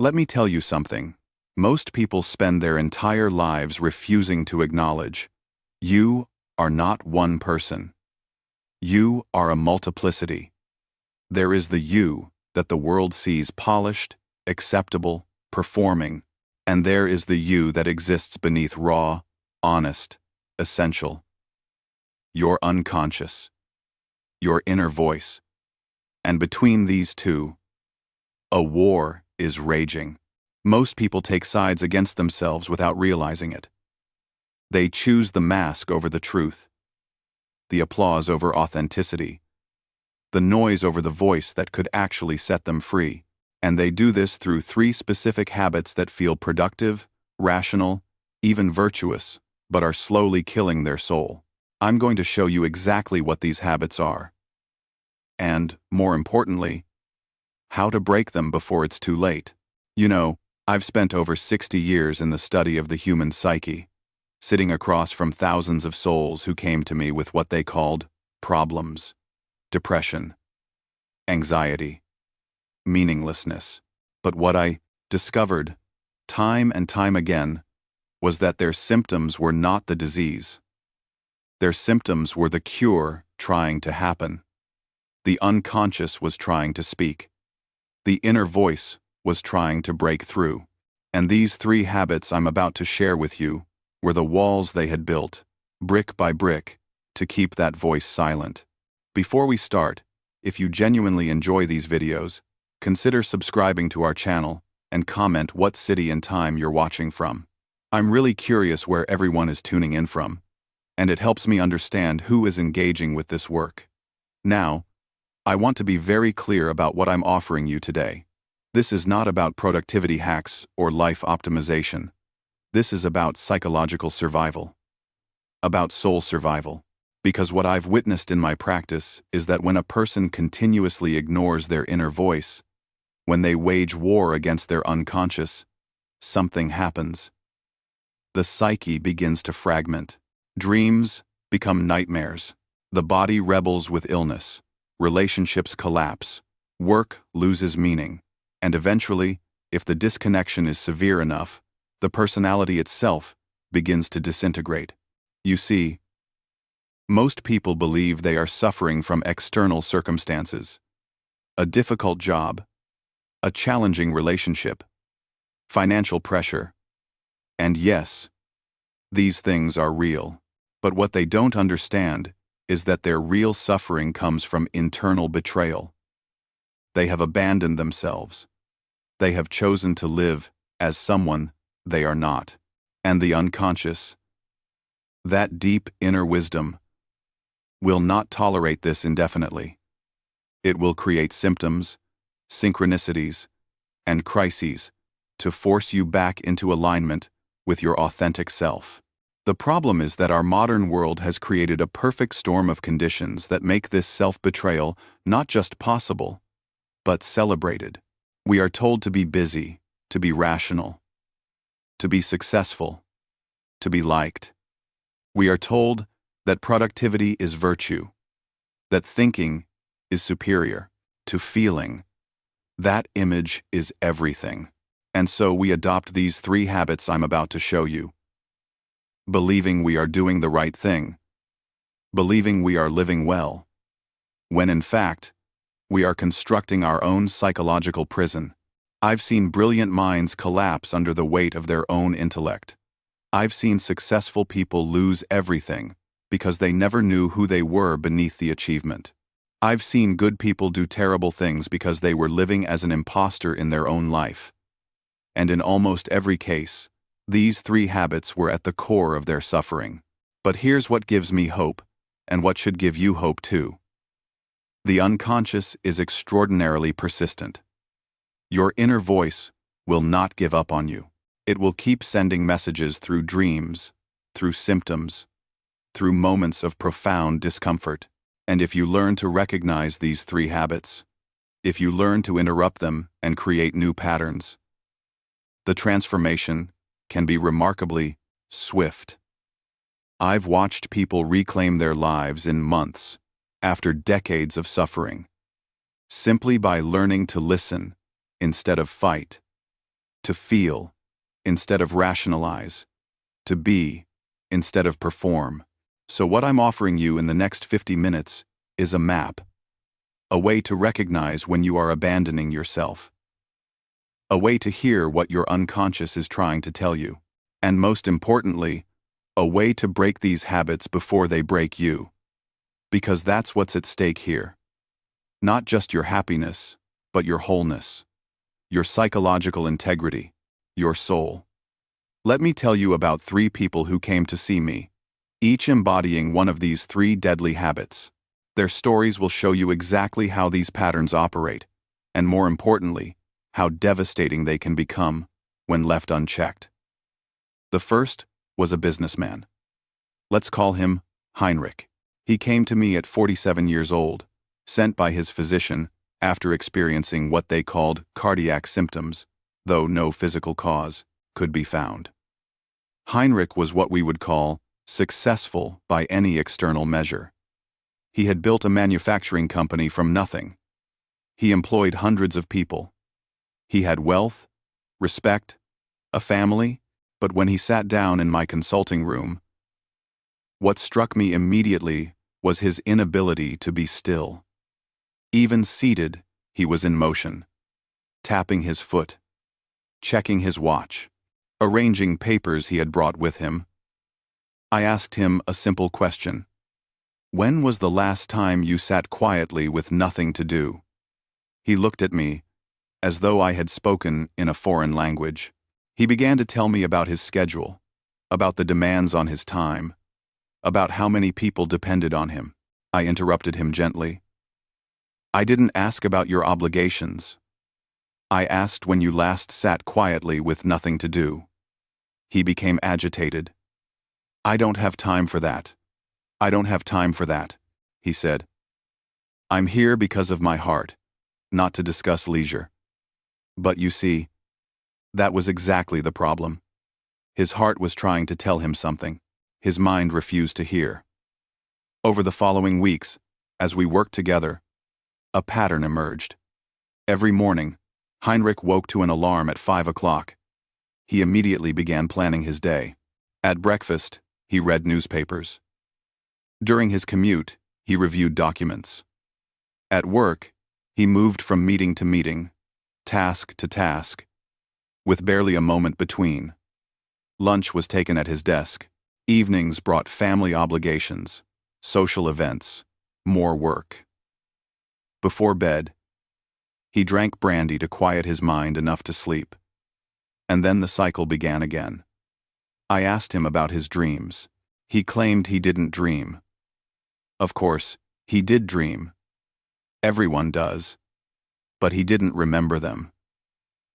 Let me tell you something. Most people spend their entire lives refusing to acknowledge. You are not one person. You are a multiplicity. There is the you that the world sees polished, acceptable, performing, and there is the you that exists beneath raw, honest, essential. Your unconscious. Your inner voice. And between these two, a war is raging. Most people take sides against themselves without realizing it. They choose the mask over the truth, the applause over authenticity, the noise over the voice that could actually set them free. And they do this through 3 specific habits that feel productive, rational, even virtuous, but are slowly killing their soul. I'm going to show you exactly what these habits are. And, more importantly, how to break them before it's too late. You know, I've spent over 60 years in the study of the human psyche, sitting across from thousands of souls who came to me with what they called problems, depression, anxiety, meaninglessness. But what I discovered, time and time again, was that their symptoms were not the disease. Their symptoms were the cure trying to happen. The unconscious was trying to speak. The inner voice was trying to break through. And these 3 habits I'm about to share with you were the walls they had built, brick by brick, to keep that voice silent. Before we start, if you genuinely enjoy these videos, consider subscribing to our channel and comment what city and time you're watching from. I'm really curious where everyone is tuning in from, and it helps me understand who is engaging with this work. Now, I want to be very clear about what I'm offering you today. This is not about productivity hacks or life optimization. This is about psychological survival. About soul survival. Because what I've witnessed in my practice is that when a person continuously ignores their inner voice, when they wage war against their unconscious, something happens. The psyche begins to fragment. Dreams become nightmares. The body rebels with illness. Relationships collapse. Work loses meaning. And eventually, if the disconnection is severe enough, the personality itself begins to disintegrate. You see, most people believe they are suffering from external circumstances. A difficult job, a challenging relationship, financial pressure. And yes, these things are real. But what they don't understand is that their real suffering comes from internal betrayal. They have abandoned themselves. They have chosen to live as someone they are not. And the unconscious, that deep inner wisdom, will not tolerate this indefinitely. It will create symptoms, synchronicities, and crises to force you back into alignment with your authentic self. The problem is that our modern world has created a perfect storm of conditions that make this self-betrayal not just possible, but celebrated. We are told to be busy, to be rational, to be successful, to be liked. We are told that productivity is virtue, that thinking is superior to feeling. That image is everything. And so we adopt these 3 habits I'm about to show you. Believing we are doing the right thing. Believing we are living well. When in fact, we are constructing our own psychological prison. I've seen brilliant minds collapse under the weight of their own intellect. I've seen successful people lose everything because they never knew who they were beneath the achievement. I've seen good people do terrible things because they were living as an imposter in their own life. And in almost every case, these 3 habits were at the core of their suffering. But here's what gives me hope, and what should give you hope too. The unconscious is extraordinarily persistent. Your inner voice will not give up on you. It will keep sending messages through dreams, through symptoms, through moments of profound discomfort. And if you learn to recognize these 3 habits, if you learn to interrupt them and create new patterns, the transformation can be remarkably swift. I've watched people reclaim their lives in months after decades of suffering, simply by learning to listen instead of fight, to feel instead of rationalize, to be instead of perform. So what I'm offering you in the next 50 minutes is a map, a way to recognize when you are abandoning yourself, a way to hear what your unconscious is trying to tell you, and most importantly, a way to break these habits before they break you. Because that's what's at stake here. Not just your happiness, but your wholeness, your psychological integrity, your soul. Let me tell you about 3 people who came to see me, each embodying one of these 3 deadly habits. Their stories will show you exactly how these patterns operate, and more importantly, how devastating they can become when left unchecked. The first was a businessman. Let's call him Heinrich. He came to me at 47 years old, sent by his physician after experiencing what they called cardiac symptoms, though no physical cause could be found. Heinrich was what we would call successful by any external measure. He had built a manufacturing company from nothing. He employed hundreds of people. He had wealth, respect, a family, but when he sat down in my consulting room, what struck me immediately was his inability to be still. Even seated, he was in motion, tapping his foot, checking his watch, arranging papers he had brought with him. I asked him a simple question. When was the last time you sat quietly with nothing to do? He looked at me, as though I had spoken in a foreign language. He began to tell me about his schedule, about the demands on his time, about how many people depended on him. I interrupted him gently. I didn't ask about your obligations. I asked when you last sat quietly with nothing to do. He became agitated. I don't have time for that. I don't have time for that, he said. I'm here because of my heart, not to discuss leisure. But you see, that was exactly the problem. His heart was trying to tell him something. His mind refused to hear. Over the following weeks, as we worked together, a pattern emerged. Every morning, Heinrich woke to an alarm at 5 o'clock. He immediately began planning his day. At breakfast, he read newspapers. During his commute, he reviewed documents. At work, he moved from meeting to meeting, task to task, with barely a moment between. Lunch was taken at his desk. Evenings brought family obligations, social events, more work. Before bed, he drank brandy to quiet his mind enough to sleep. And then the cycle began again. I asked him about his dreams. He claimed he didn't dream. Of course, he did dream. Everyone does. But he didn't remember them.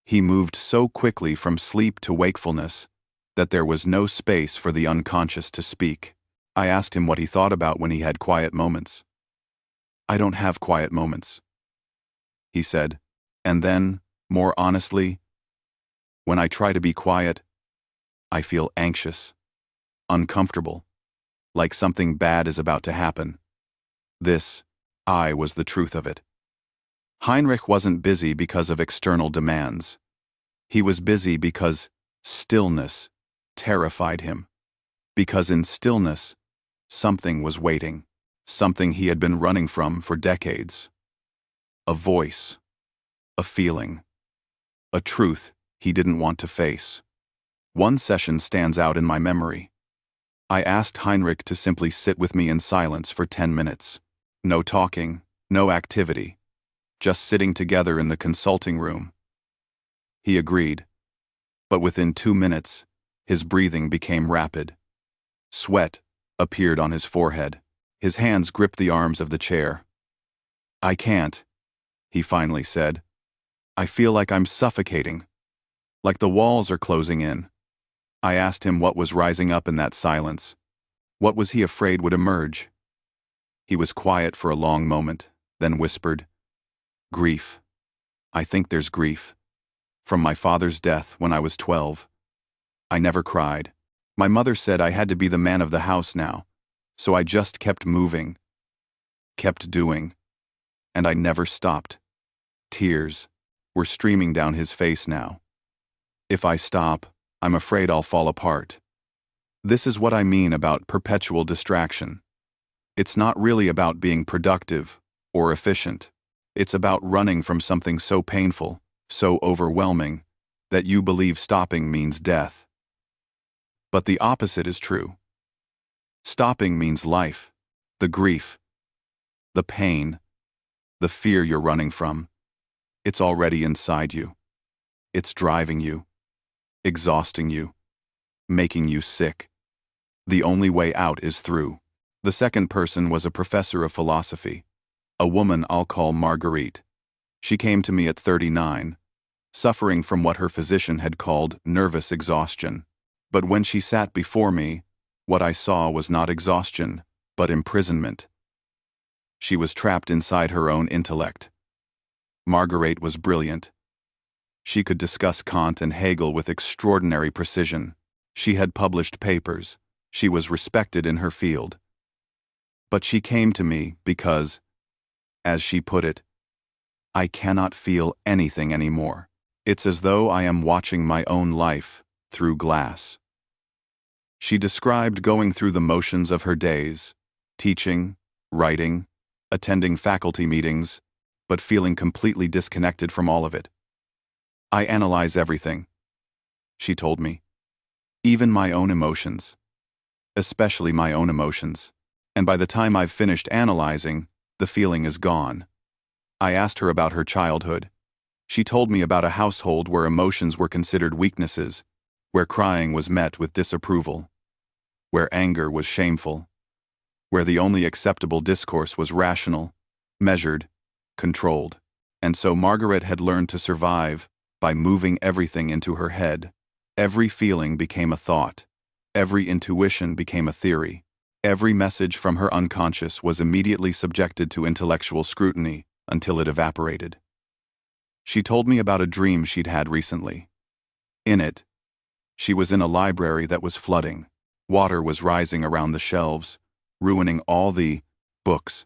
He moved so quickly from sleep to wakefulness that there was no space for the unconscious to speak. I asked him what he thought about when he had quiet moments. I don't have quiet moments, he said. And then, more honestly, when I try to be quiet, I feel anxious, uncomfortable, like something bad is about to happen. This, was the truth of it. Heinrich wasn't busy because of external demands. He was busy because stillness terrified him. Because in stillness, something was waiting, something he had been running from for decades. A voice, a feeling, a truth he didn't want to face. One session stands out in my memory. I asked Heinrich to simply sit with me in silence for 10 minutes. No talking, no activity, just sitting together in the consulting room. He agreed, but within 2 minutes, his breathing became rapid. Sweat appeared on his forehead. His hands gripped the arms of the chair. I can't, he finally said. I feel like I'm suffocating, like the walls are closing in. I asked him what was rising up in that silence. What was he afraid would emerge? He was quiet for a long moment, then whispered, Grief. I think there's grief. From my father's death when I was 12. I never cried. My mother said I had to be the man of the house now, so I just kept moving, kept doing, and I never stopped. Tears were streaming down his face now. If I stop, I'm afraid I'll fall apart. This is what I mean about perpetual distraction. It's not really about being productive or efficient. It's about running from something so painful, so overwhelming, that you believe stopping means death. But the opposite is true. Stopping means life, the grief, the pain, the fear you're running from. It's already inside you. It's driving you, exhausting you, making you sick. The only way out is through. The second person was a professor of philosophy, a woman I'll call Marguerite. She came to me at 39, suffering from what her physician had called nervous exhaustion. But when she sat before me, what I saw was not exhaustion, but imprisonment. She was trapped inside her own intellect. Marguerite was brilliant. She could discuss Kant and Hegel with extraordinary precision. She had published papers. She was respected in her field. But she came to me because, as she put it, I cannot feel anything anymore. It's as though I am watching my own life through glass. She described going through the motions of her days, teaching, writing, attending faculty meetings, but feeling completely disconnected from all of it. I analyze everything, she told me, even my own emotions, especially my own emotions. And by the time I've finished analyzing, the feeling is gone. I asked her about her childhood. She told me about a household where emotions were considered weaknesses, where crying was met with disapproval, where anger was shameful, where the only acceptable discourse was rational, measured, controlled. And so Margaret had learned to survive by moving everything into her head. Every feeling became a thought. Every intuition became a theory. Every message from her unconscious was immediately subjected to intellectual scrutiny until it evaporated. She told me about a dream she'd had recently. In it, she was in a library that was flooding. Water was rising around the shelves, ruining all the books.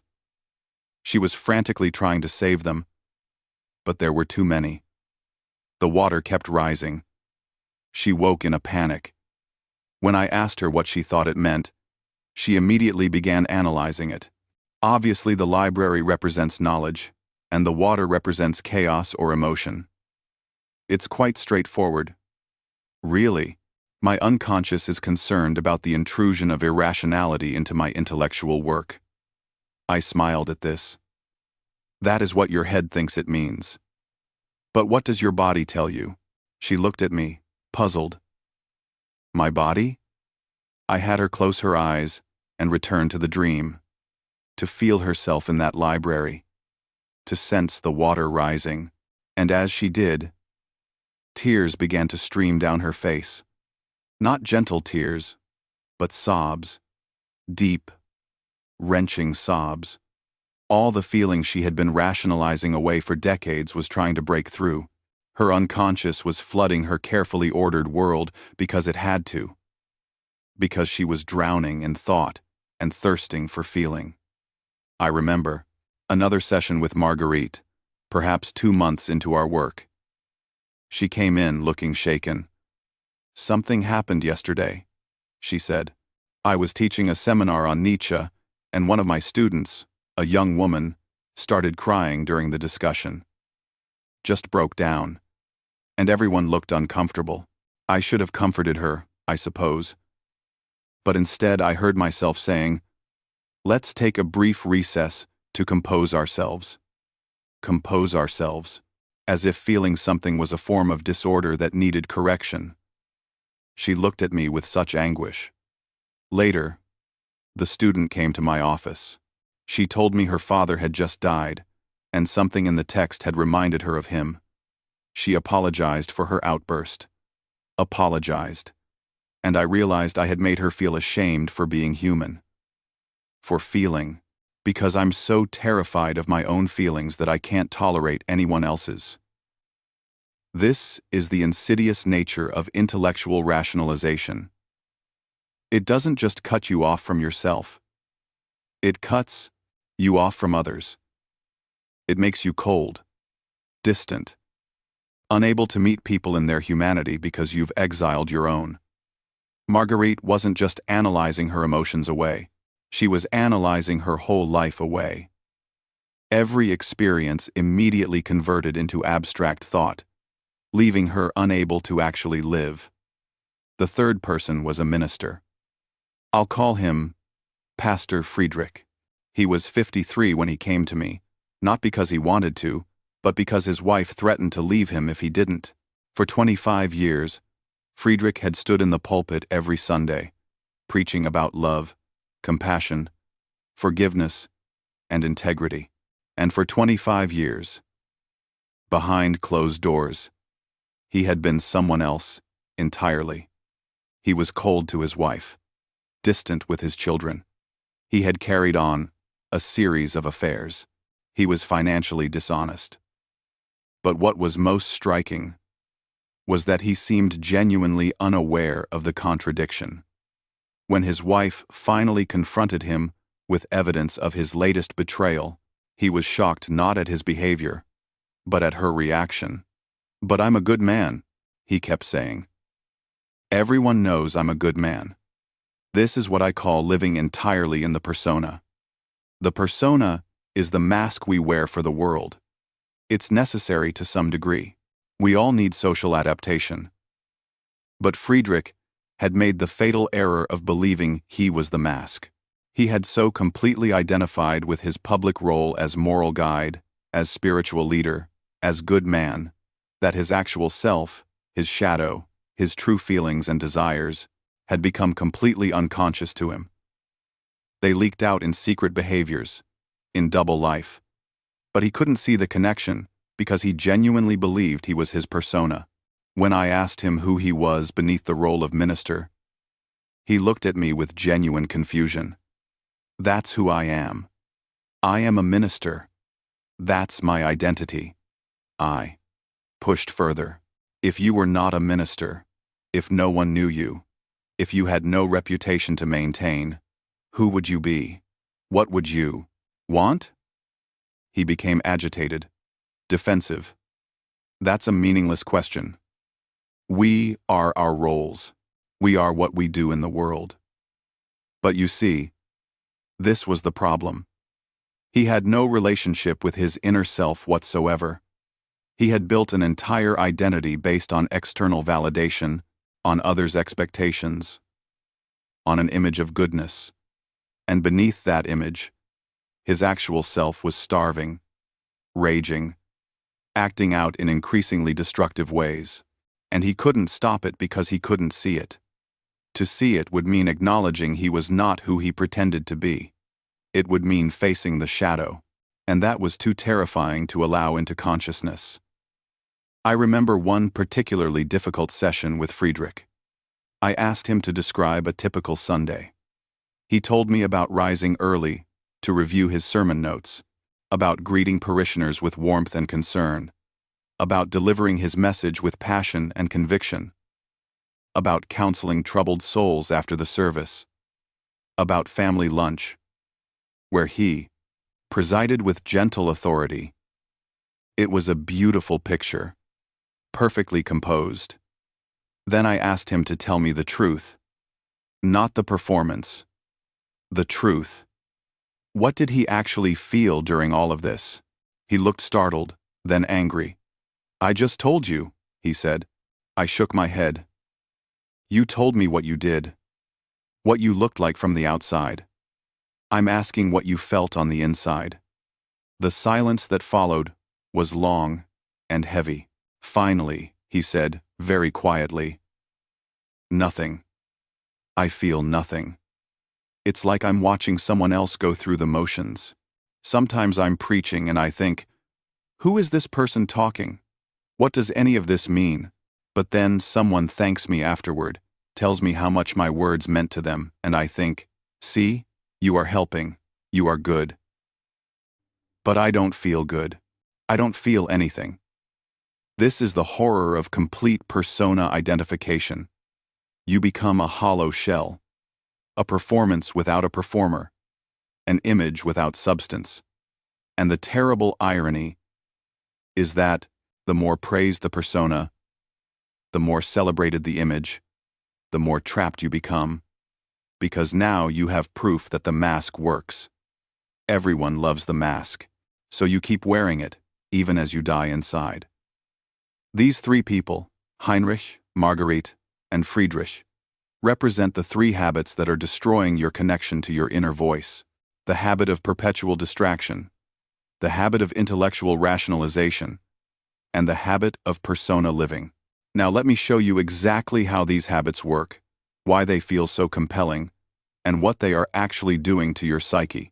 She was frantically trying to save them, but there were too many. The water kept rising. She woke in a panic. When I asked her what she thought it meant, she immediately began analyzing it. Obviously, the library represents knowledge, and the water represents chaos or emotion. It's quite straightforward. Really, my unconscious is concerned about the intrusion of irrationality into my intellectual work. I smiled at this. That is what your head thinks it means. But what does your body tell you? She looked at me, puzzled. My body? I had her close her eyes and return to the dream, to feel herself in that library, to sense the water rising, and as she did, tears began to stream down her face. Not gentle tears, but sobs, deep, wrenching sobs. All the feeling she had been rationalizing away for decades was trying to break through. Her unconscious was flooding her carefully ordered world because it had to. Because she was drowning in thought and thirsting for feeling. I remember another session with Marguerite, perhaps 2 months into our work. She came in looking shaken. Something happened yesterday, she said. I was teaching a seminar on Nietzsche, and one of my students, a young woman, started crying during the discussion. Just broke down. And everyone looked uncomfortable. I should have comforted her, I suppose. But instead I heard myself saying, let's take a brief recess to compose ourselves. Compose ourselves, as if feeling something was a form of disorder that needed correction. She looked at me with such anguish. Later, the student came to my office. She told me her father had just died, and something in the text had reminded her of him. She apologized for her outburst. Apologized. And I realized I had made her feel ashamed for being human. For feeling, because I'm so terrified of my own feelings that I can't tolerate anyone else's. This is the insidious nature of intellectual rationalization. It doesn't just cut you off from yourself. It cuts you off from others. It makes you cold, distant, unable to meet people in their humanity because you've exiled your own. Marguerite wasn't just analyzing her emotions away, she was analyzing her whole life away. Every experience immediately converted into abstract thought, leaving her unable to actually live. The third person was a minister. I'll call him Pastor Friedrich. He was 53 when he came to me, not because he wanted to, but because his wife threatened to leave him if he didn't. For 25 years, Friedrich had stood in the pulpit every Sunday, preaching about love, compassion, forgiveness, and integrity. And for 25 years, behind closed doors, he had been someone else entirely. He was cold to his wife, distant with his children. He had carried on a series of affairs. He was financially dishonest. But what was most striking was that he seemed genuinely unaware of the contradiction. When his wife finally confronted him with evidence of his latest betrayal, he was shocked not at his behavior, but at her reaction. "But I'm a good man," he kept saying. "Everyone knows I'm a good man." This is what I call living entirely in the persona. The persona is the mask we wear for the world. It's necessary to some degree. We all need social adaptation. But Friedrich had made the fatal error of believing he was the mask. He had so completely identified with his public role as moral guide, as spiritual leader, as good man, that his actual self, his shadow, his true feelings and desires, had become completely unconscious to him. They leaked out in secret behaviors, in double life. But he couldn't see the connection because he genuinely believed he was his persona. When I asked him who he was beneath the role of minister, he looked at me with genuine confusion. "That's who I am. I am a minister. That's my identity." I pushed further. "If you were not a minister, if no one knew you, if you had no reputation to maintain, who would you be? What would you want?" He became agitated, defensive. "That's a meaningless question. We are our roles. We are what we do in the world." But you see, this was the problem. He had no relationship with his inner self whatsoever. He had built an entire identity based on external validation, on others' expectations, on an image of goodness. And beneath that image, his actual self was starving, raging, acting out in increasingly destructive ways. And he couldn't stop it because he couldn't see it. To see it would mean acknowledging he was not who he pretended to be. It would mean facing the shadow, and that was too terrifying to allow into consciousness. I remember one particularly difficult session with Friedrich. I asked him to describe a typical Sunday. He told me about rising early to review his sermon notes, about greeting parishioners with warmth and concern, about delivering his message with passion and conviction, about counseling troubled souls after the service, about family lunch, where he presided with gentle authority. It was a beautiful picture, perfectly composed. Then I asked him to tell me the truth, not the performance, the truth. What did he actually feel during all of this? He looked startled, then angry. "I just told you," he said. I shook my head. "You told me what you did, what you looked like from the outside. I'm asking what you felt on the inside." The silence that followed was long and heavy. "Finally," he said, very quietly, "nothing. I feel nothing. It's like I'm watching someone else go through the motions. Sometimes I'm preaching and I think, who is this person talking? What does any of this mean? But then someone thanks me afterward, tells me how much my words meant to them, and I think, see, you are helping, you are good. But I don't feel good. I don't feel anything." This is the horror of complete persona identification. You become a hollow shell, a performance without a performer, an image without substance. And the terrible irony is that The more praised the persona, the more celebrated the image, the more trapped you become, because now you have proof that the mask works. Everyone loves the mask, so you keep wearing it, even as you die inside. These three people, Heinrich, Marguerite, and Friedrich, represent the three habits that are destroying your connection to your inner voice: the habit of perpetual distraction, the habit of intellectual rationalization, and the habit of persona living. Now let me show you exactly how these habits work, why they feel so compelling, and what they are actually doing to your psyche.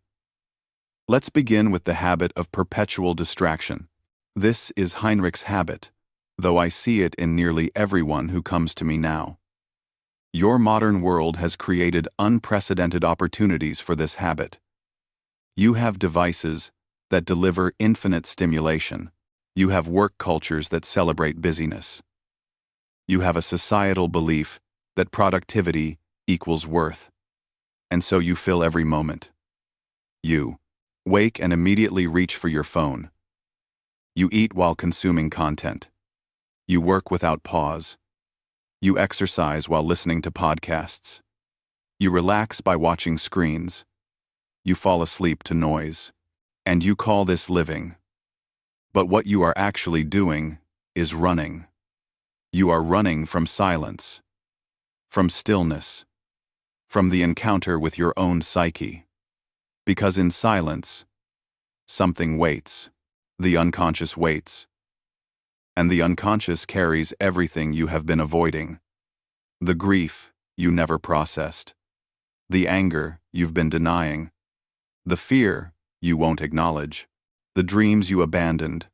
Let's begin with the habit of perpetual distraction. This is Heinrich's habit, though I see it in nearly everyone who comes to me now. Your modern world has created unprecedented opportunities for this habit. You have devices that deliver infinite stimulation. You have work cultures that celebrate busyness. You have a societal belief that productivity equals worth, and so you fill every moment. You wake and immediately reach for your phone. You eat while consuming content. You work without pause. You exercise while listening to podcasts. You relax by watching screens. You fall asleep to noise. And you call this living. But what you are actually doing is running. You are running from silence, from stillness, from the encounter with your own psyche. Because in silence, something waits. The unconscious waits. And the unconscious carries everything you have been avoiding. The grief you never processed. The anger you've been denying. The fear you won't acknowledge. The dreams you abandoned.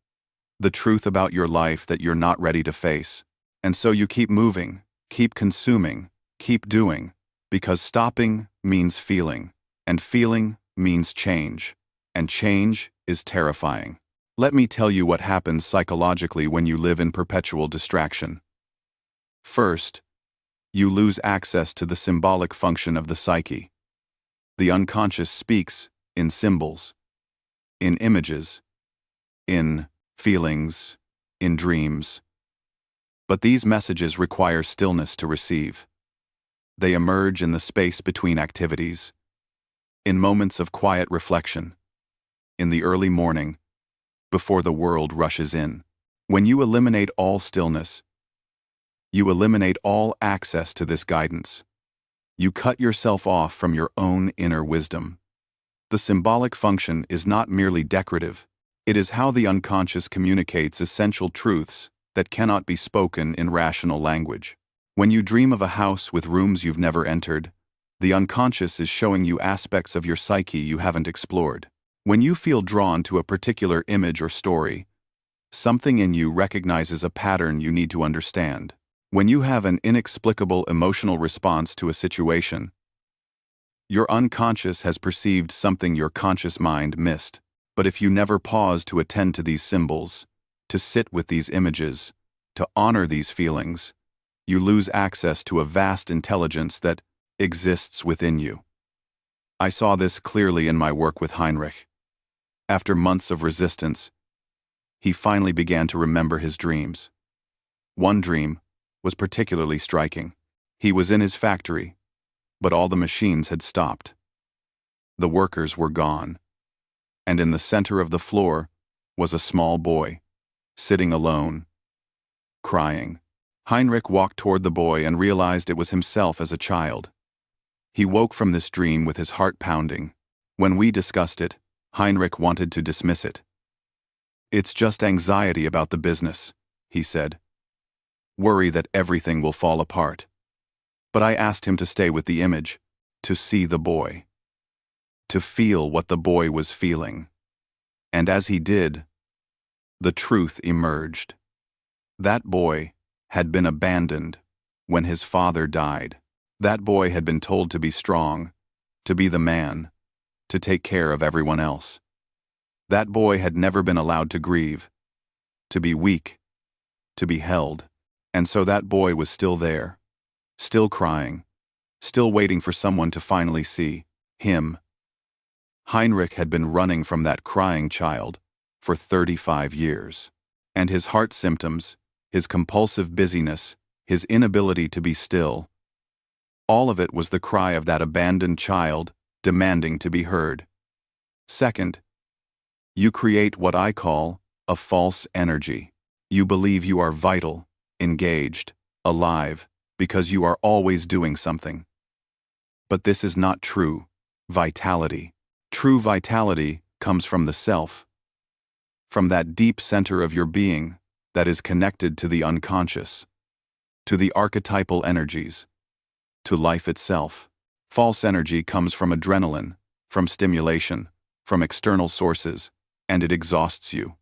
The truth about your life that you're not ready to face. And so you keep moving, keep consuming, keep doing, because stopping means feeling, and feeling means change, and change is terrifying. Let me tell you what happens psychologically when you live in perpetual distraction. First, you lose access to the symbolic function of the psyche. The unconscious speaks in symbols, in images, in feelings, in dreams. But these messages require stillness to receive. They emerge in the space between activities, in moments of quiet reflection, in the early morning, before the world rushes in. When you eliminate all stillness, you eliminate all access to this guidance. You cut yourself off from your own inner wisdom. The symbolic function is not merely decorative. It is how the unconscious communicates essential truths that cannot be spoken in rational language. When you dream of a house with rooms you've never entered, the unconscious is showing you aspects of your psyche you haven't explored. When you feel drawn to a particular image or story, something in you recognizes a pattern you need to understand. When you have an inexplicable emotional response to a situation, your unconscious has perceived something your conscious mind missed. But if you never pause to attend to these symbols, to sit with these images, to honor these feelings, you lose access to a vast intelligence that exists within you. I saw this clearly in my work with Heinrich. After months of resistance, he finally began to remember his dreams. One dream was particularly striking. He was in his factory, but all the machines had stopped. The workers were gone, and in the center of the floor was a small boy, sitting alone, crying. Heinrich walked toward the boy and realized it was himself as a child. He woke from this dream with his heart pounding. When we discussed it, Heinrich wanted to dismiss it. "It's just anxiety about the business," he said. "Worry that everything will fall apart." But I asked him to stay with the image, to see the boy, to feel what the boy was feeling. And as he did, the truth emerged. That boy had been abandoned when his father died. That boy had been told to be strong, to be the man, to take care of everyone else. That boy had never been allowed to grieve, to be weak, to be held. And so that boy was still there, still crying, still waiting for someone to finally see him. Heinrich had been running from that crying child for 35 years. And his heart symptoms, his compulsive busyness, his inability to be still, all of it was the cry of that abandoned child demanding to be heard. Second, you create what I call a false energy. You believe you are vital, engaged, alive, because you are always doing something. But this is not true vitality. True vitality comes from the self, from that deep center of your being that is connected to the unconscious, to the archetypal energies, to life itself. False energy comes from adrenaline, from stimulation, from external sources, and it exhausts you.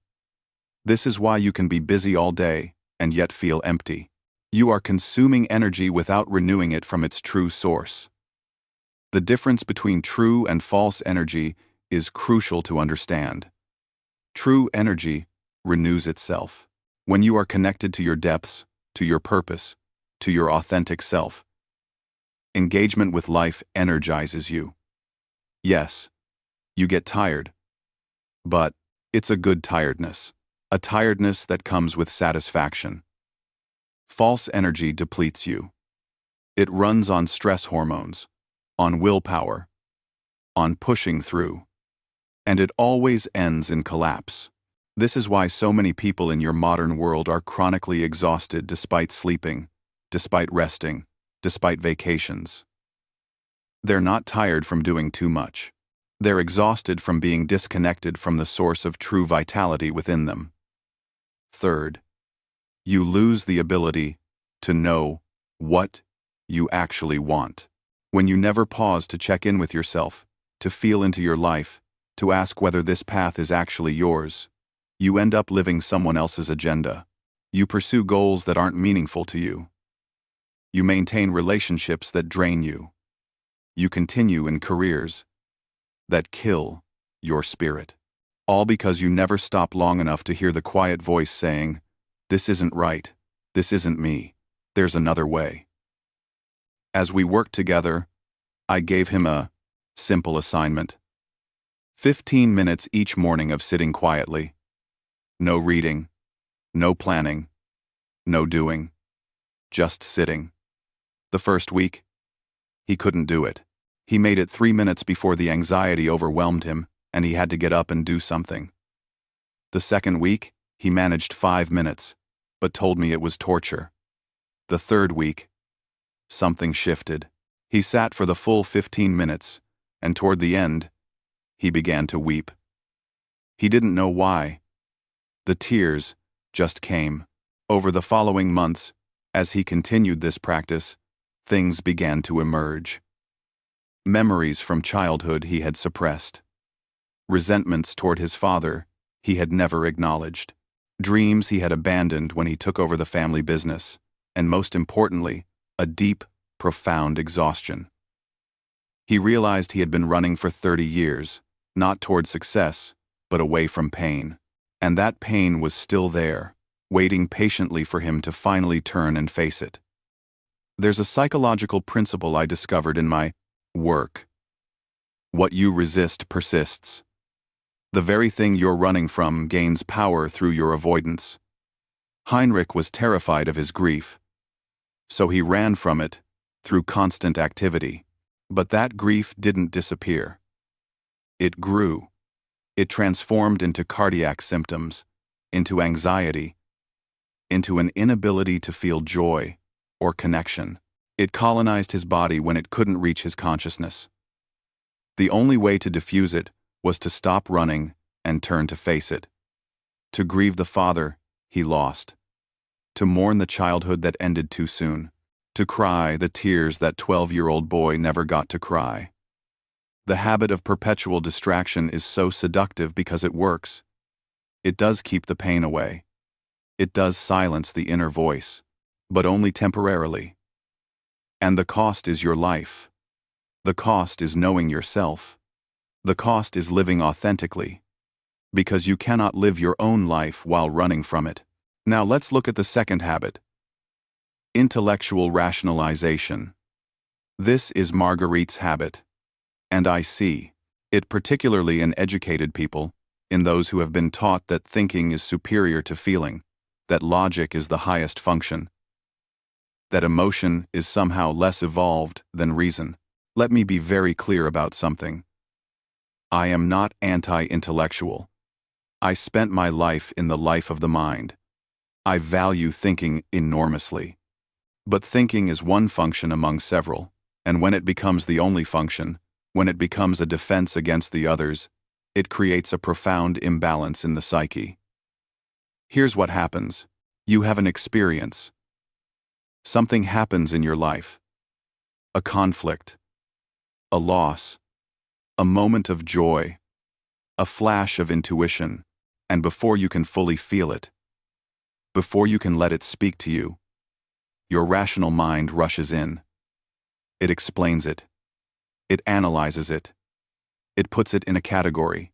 This is why you can be busy all day and yet feel empty. You are consuming energy without renewing it from its true source. The difference between true and false energy is crucial to understand. True energy renews itself. When you are connected to your depths, to your purpose, to your authentic self, engagement with life energizes you. Yes, you get tired, but it's a good tiredness, a tiredness that comes with satisfaction. False energy depletes you. It runs on stress hormones, on willpower, on pushing through, and it always ends in collapse. This is why so many people in your modern world are chronically exhausted despite sleeping, despite resting, despite vacations. They're not tired from doing too much. They're exhausted from being disconnected from the source of true vitality within them. Third, you lose the ability to know what you actually want. When you never pause to check in with yourself, to feel into your life, to ask whether this path is actually yours, you end up living someone else's agenda. You pursue goals that aren't meaningful to you. You maintain relationships that drain you. You continue in careers that kill your spirit. All because you never stop long enough to hear the quiet voice saying, "This isn't right. This isn't me. There's another way." As we worked together, I gave him a simple assignment. 15 minutes each morning of sitting quietly. No reading, no planning, no doing, just sitting. The first week, he couldn't do it. He made it 3 minutes before the anxiety overwhelmed him and he had to get up and do something. The second week, he managed 5 minutes, but told me it was torture. The third week, something shifted. He sat for the full 15 minutes, and toward the end, he began to weep. He didn't know why. The tears just came. Over the following months, as he continued this practice, things began to emerge. Memories from childhood he had suppressed. Resentments toward his father he had never acknowledged. Dreams he had abandoned when he took over the family business. And most importantly, a deep, profound exhaustion. He realized he had been running for 30 years, not toward success, but away from pain. And that pain was still there, waiting patiently for him to finally turn and face it. There's a psychological principle I discovered in my work. What you resist persists. The very thing you're running from gains power through your avoidance. Heinrich was terrified of his grief, so he ran from it through constant activity. But that grief didn't disappear. It grew. It transformed into cardiac symptoms, into anxiety, into an inability to feel joy or connection. It colonized his body when it couldn't reach his consciousness. The only way to diffuse it was to stop running and turn to face it. To grieve the father he lost. To mourn the childhood that ended too soon. To cry the tears that 12-year-old boy never got to cry. The habit of perpetual distraction is so seductive because it works. It does keep the pain away. It does silence the inner voice, but only temporarily. And the cost is your life. The cost is knowing yourself. The cost is living authentically. Because you cannot live your own life while running from it. Now let's look at the second habit. Intellectual rationalization. This is Marguerite's habit. And I see it particularly in educated people, in those who have been taught that thinking is superior to feeling, that logic is the highest function, that emotion is somehow less evolved than reason. Let me be very clear about something. I am not anti-intellectual. I spent my life in the life of the mind. I value thinking enormously. But thinking is one function among several, and when it becomes the only function, when it becomes a defense against the others, it creates a profound imbalance in the psyche. Here's what happens. You have an experience. Something happens in your life. A conflict. A loss. A moment of joy. A flash of intuition. And before you can fully feel it, before you can let it speak to you, your rational mind rushes in. It explains it. It analyzes it. It puts it in a category.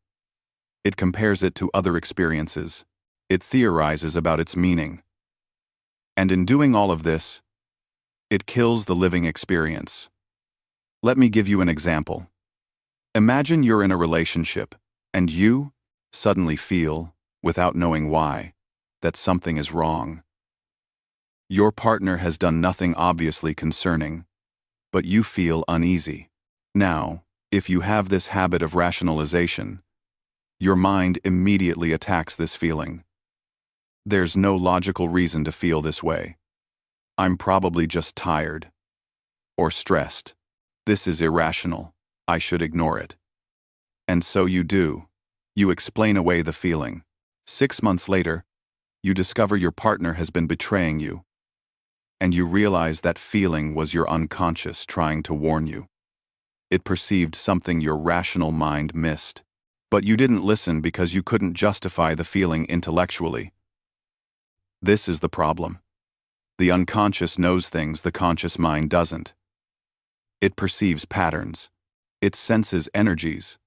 It compares it to other experiences. It theorizes about its meaning. And in doing all of this, it kills the living experience. Let me give you an example. Imagine you're in a relationship, and you suddenly feel, without knowing why, that something is wrong. Your partner has done nothing obviously concerning, but you feel uneasy. Now, if you have this habit of rationalization, your mind immediately attacks this feeling. There's no logical reason to feel this way. I'm probably just tired. Or stressed. This is irrational. I should ignore it. And so you do. You explain away the feeling. 6 months later, you discover your partner has been betraying you. And you realize that feeling was your unconscious trying to warn you. It perceived something your rational mind missed. But you didn't listen because you couldn't justify the feeling intellectually. This is the problem. The unconscious knows things the conscious mind doesn't. It perceives patterns. It senses energies.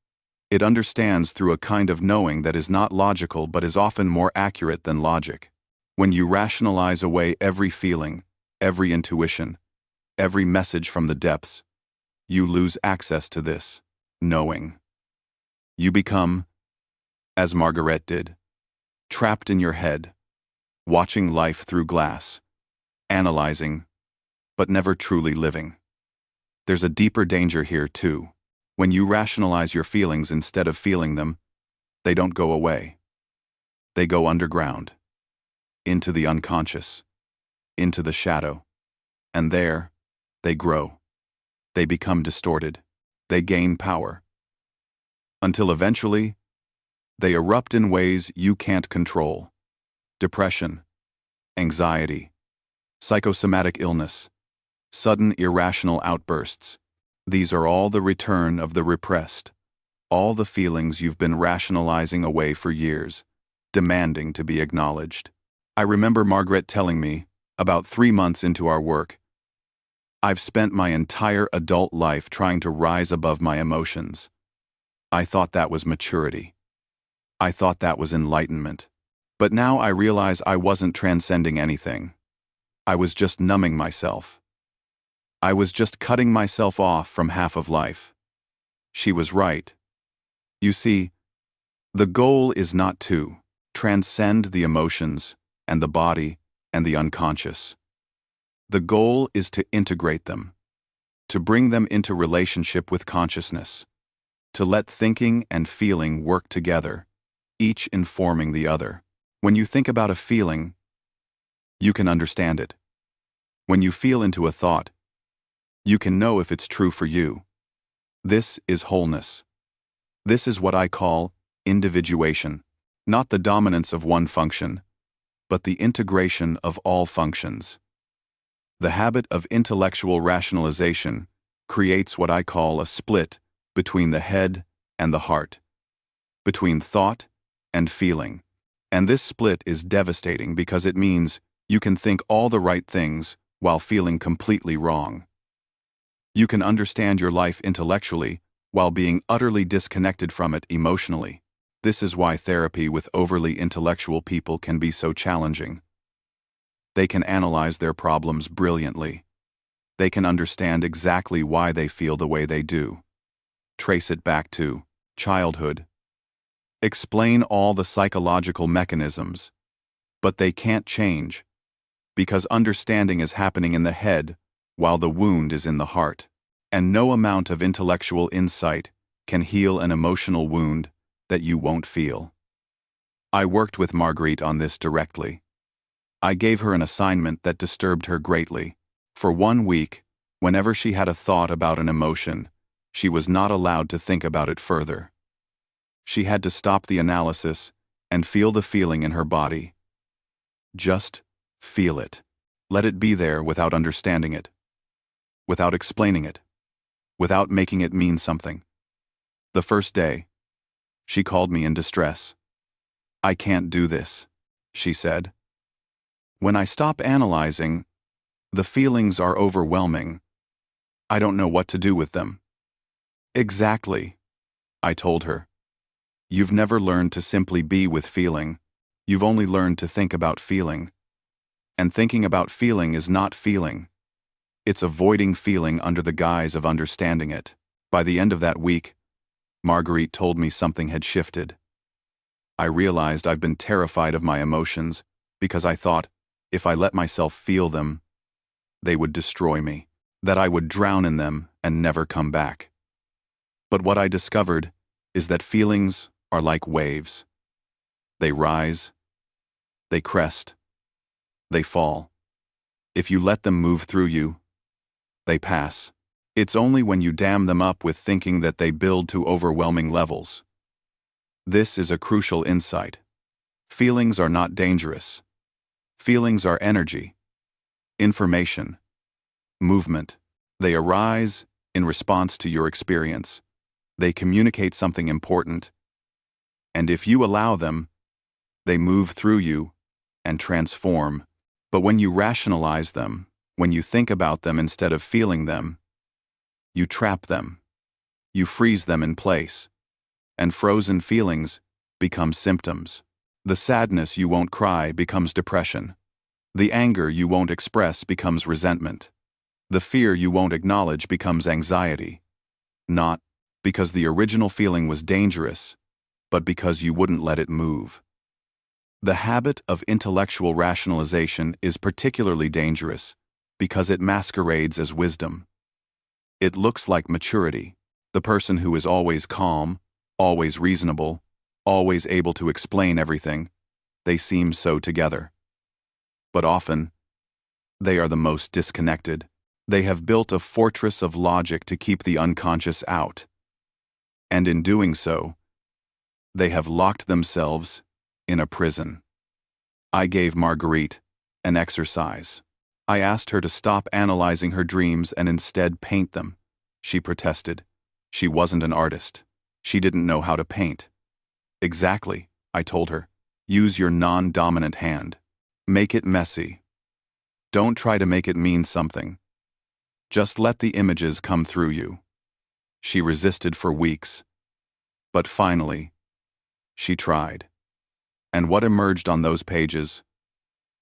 It understands through a kind of knowing that is not logical but is often more accurate than logic. When you rationalize away every feeling, every intuition, every message from the depths, you lose access to this knowing. You become, as Margaret did, trapped in your head, watching life through glass, analyzing, but never truly living. There's a deeper danger here, too. When you rationalize your feelings instead of feeling them, they don't go away. They go underground, into the unconscious, into the shadow, and there, they grow. They become distorted. They gain power. Until eventually, they erupt in ways you can't control. Depression, anxiety, psychosomatic illness, sudden irrational outbursts. These are all the return of the repressed, all the feelings you've been rationalizing away for years, demanding to be acknowledged. I remember Margaret telling me, about 3 months into our work, I've spent my entire adult life trying to rise above my emotions. I thought that was maturity. I thought that was enlightenment. But now I realize I wasn't transcending anything. I was just numbing myself. I was just cutting myself off from half of life. She was right. You see, the goal is not to transcend the emotions and the body and the unconscious. The goal is to integrate them, to bring them into relationship with consciousness, to let thinking and feeling work together, each informing the other. When you think about a feeling, you can understand it. When you feel into a thought, you can know if it's true for you. This is wholeness. This is what I call individuation, not the dominance of one function, but the integration of all functions. The habit of intellectual rationalization creates what I call a split between the head and the heart, between thought and feeling. And this split is devastating because it means you can think all the right things while feeling completely wrong. You can understand your life intellectually while being utterly disconnected from it emotionally. This is why therapy with overly intellectual people can be so challenging. They can analyze their problems brilliantly. They can understand exactly why they feel the way they do. Trace it back to childhood, explain all the psychological mechanisms, but they can't change, because understanding is happening in the head while the wound is in the heart, and no amount of intellectual insight can heal an emotional wound that you won't feel. I worked with Marguerite on this directly. I gave her an assignment that disturbed her greatly. For 1 week, whenever she had a thought about an emotion, she was not allowed to think about it further. She had to stop the analysis and feel the feeling in her body. Just feel it. Let it be there without understanding it, without explaining it, without making it mean something. The first day, she called me in distress. "I can't do this," she said. "When I stop analyzing, the feelings are overwhelming. I don't know what to do with them." "Exactly," I told her. "You've never learned to simply be with feeling. You've only learned to think about feeling. And thinking about feeling is not feeling. It's avoiding feeling under the guise of understanding it." By the end of that week, Marguerite told me something had shifted. I realized I've been terrified of my emotions because I thought, if I let myself feel them, they would destroy me, that I would drown in them and never come back. But what I discovered is that feelings are like waves. They rise, they crest, they fall. If you let them move through you, they pass. It's only when you dam them up with thinking that they build to overwhelming levels. This is a crucial insight. Feelings are not dangerous. Feelings are energy, information, movement. They arise in response to your experience. They communicate something important. And if you allow them, they move through you and transform. But when you rationalize them, when you think about them instead of feeling them, you trap them. You freeze them in place. And frozen feelings become symptoms. The sadness you won't cry becomes depression. The anger you won't express becomes resentment. The fear you won't acknowledge becomes anxiety. Not because the original feeling was dangerous, but because you wouldn't let it move. The habit of intellectual rationalization is particularly dangerous because it masquerades as wisdom. It looks like maturity, the person who is always calm, always reasonable, always able to explain everything. They seem so together. But often, they are the most disconnected. They have built a fortress of logic to keep the unconscious out. And in doing so, they have locked themselves in a prison. I gave Marguerite an exercise. I asked her to stop analyzing her dreams and instead paint them. She protested. She wasn't an artist. She didn't know how to paint. "Exactly," I told her. "Use your non-dominant hand. Make it messy. Don't try to make it mean something. Just let the images come through you." She resisted for weeks. But finally, she tried. And what emerged on those pages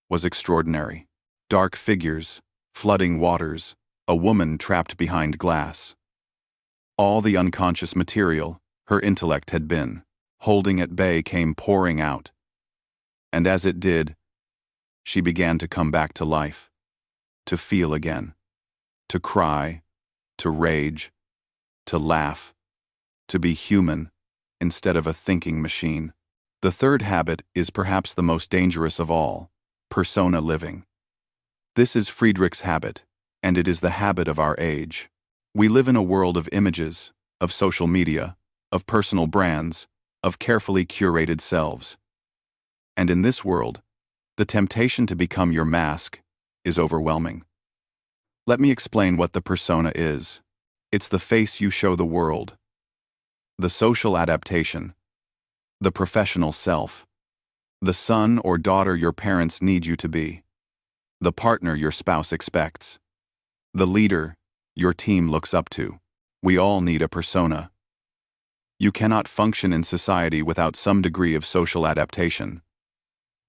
was extraordinary. Dark figures, flooding waters, a woman trapped behind glass. All the unconscious material her intellect had been holding at bay came pouring out. And as it did, she began to come back to life, to feel again, to cry, to rage, to laugh, to be human instead of a thinking machine. The third habit is perhaps the most dangerous of all: persona living. This is Friedrich's habit, and it is the habit of our age. We live in a world of images, of social media, of personal brands, of carefully curated selves. And in this world, the temptation to become your mask is overwhelming. Let me explain what the persona is. It's the face you show the world, the social adaptation, the professional self, the son or daughter your parents need you to be, the partner your spouse expects, the leader your team looks up to. We all need a persona. You cannot function in society without some degree of social adaptation.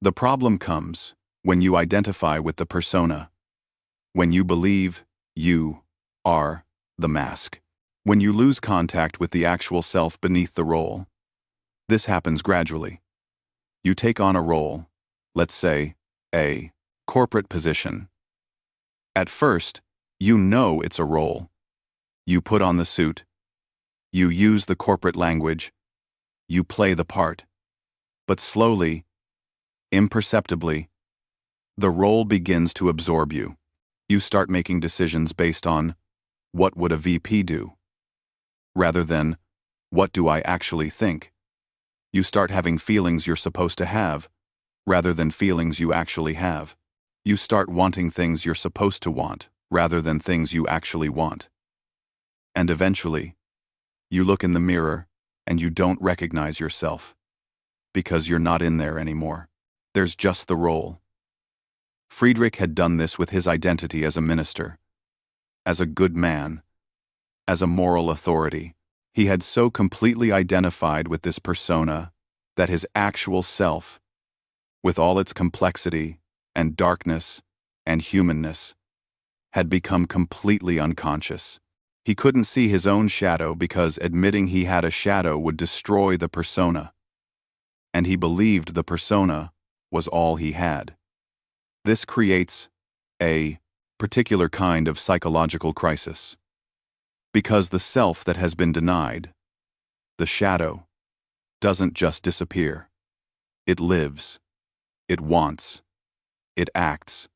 The problem comes when you identify with the persona, when you believe you are the mask, when you lose contact with the actual self beneath the role. This happens gradually. You take on a role, let's say, a corporate position. At first, you know it's a role. You put on the suit. You use the corporate language. You play the part. But slowly, imperceptibly, the role begins to absorb you. You start making decisions based on, what would a VP do? Rather than, what do I actually think? You start having feelings you're supposed to have, rather than feelings you actually have. You start wanting things you're supposed to want, rather than things you actually want. And eventually, you look in the mirror, and you don't recognize yourself. Because you're not in there anymore. There's just the role. Friedrich had done this with his identity as a minister, as a good man, as a moral authority. He had so completely identified with this persona that his actual self, with all its complexity and darkness and humanness, had become completely unconscious. He couldn't see his own shadow because admitting he had a shadow would destroy the persona. And he believed the persona was all he had. This creates a particular kind of psychological crisis. Because the self that has been denied, the shadow, doesn't just disappear. It lives. It wants. It acts.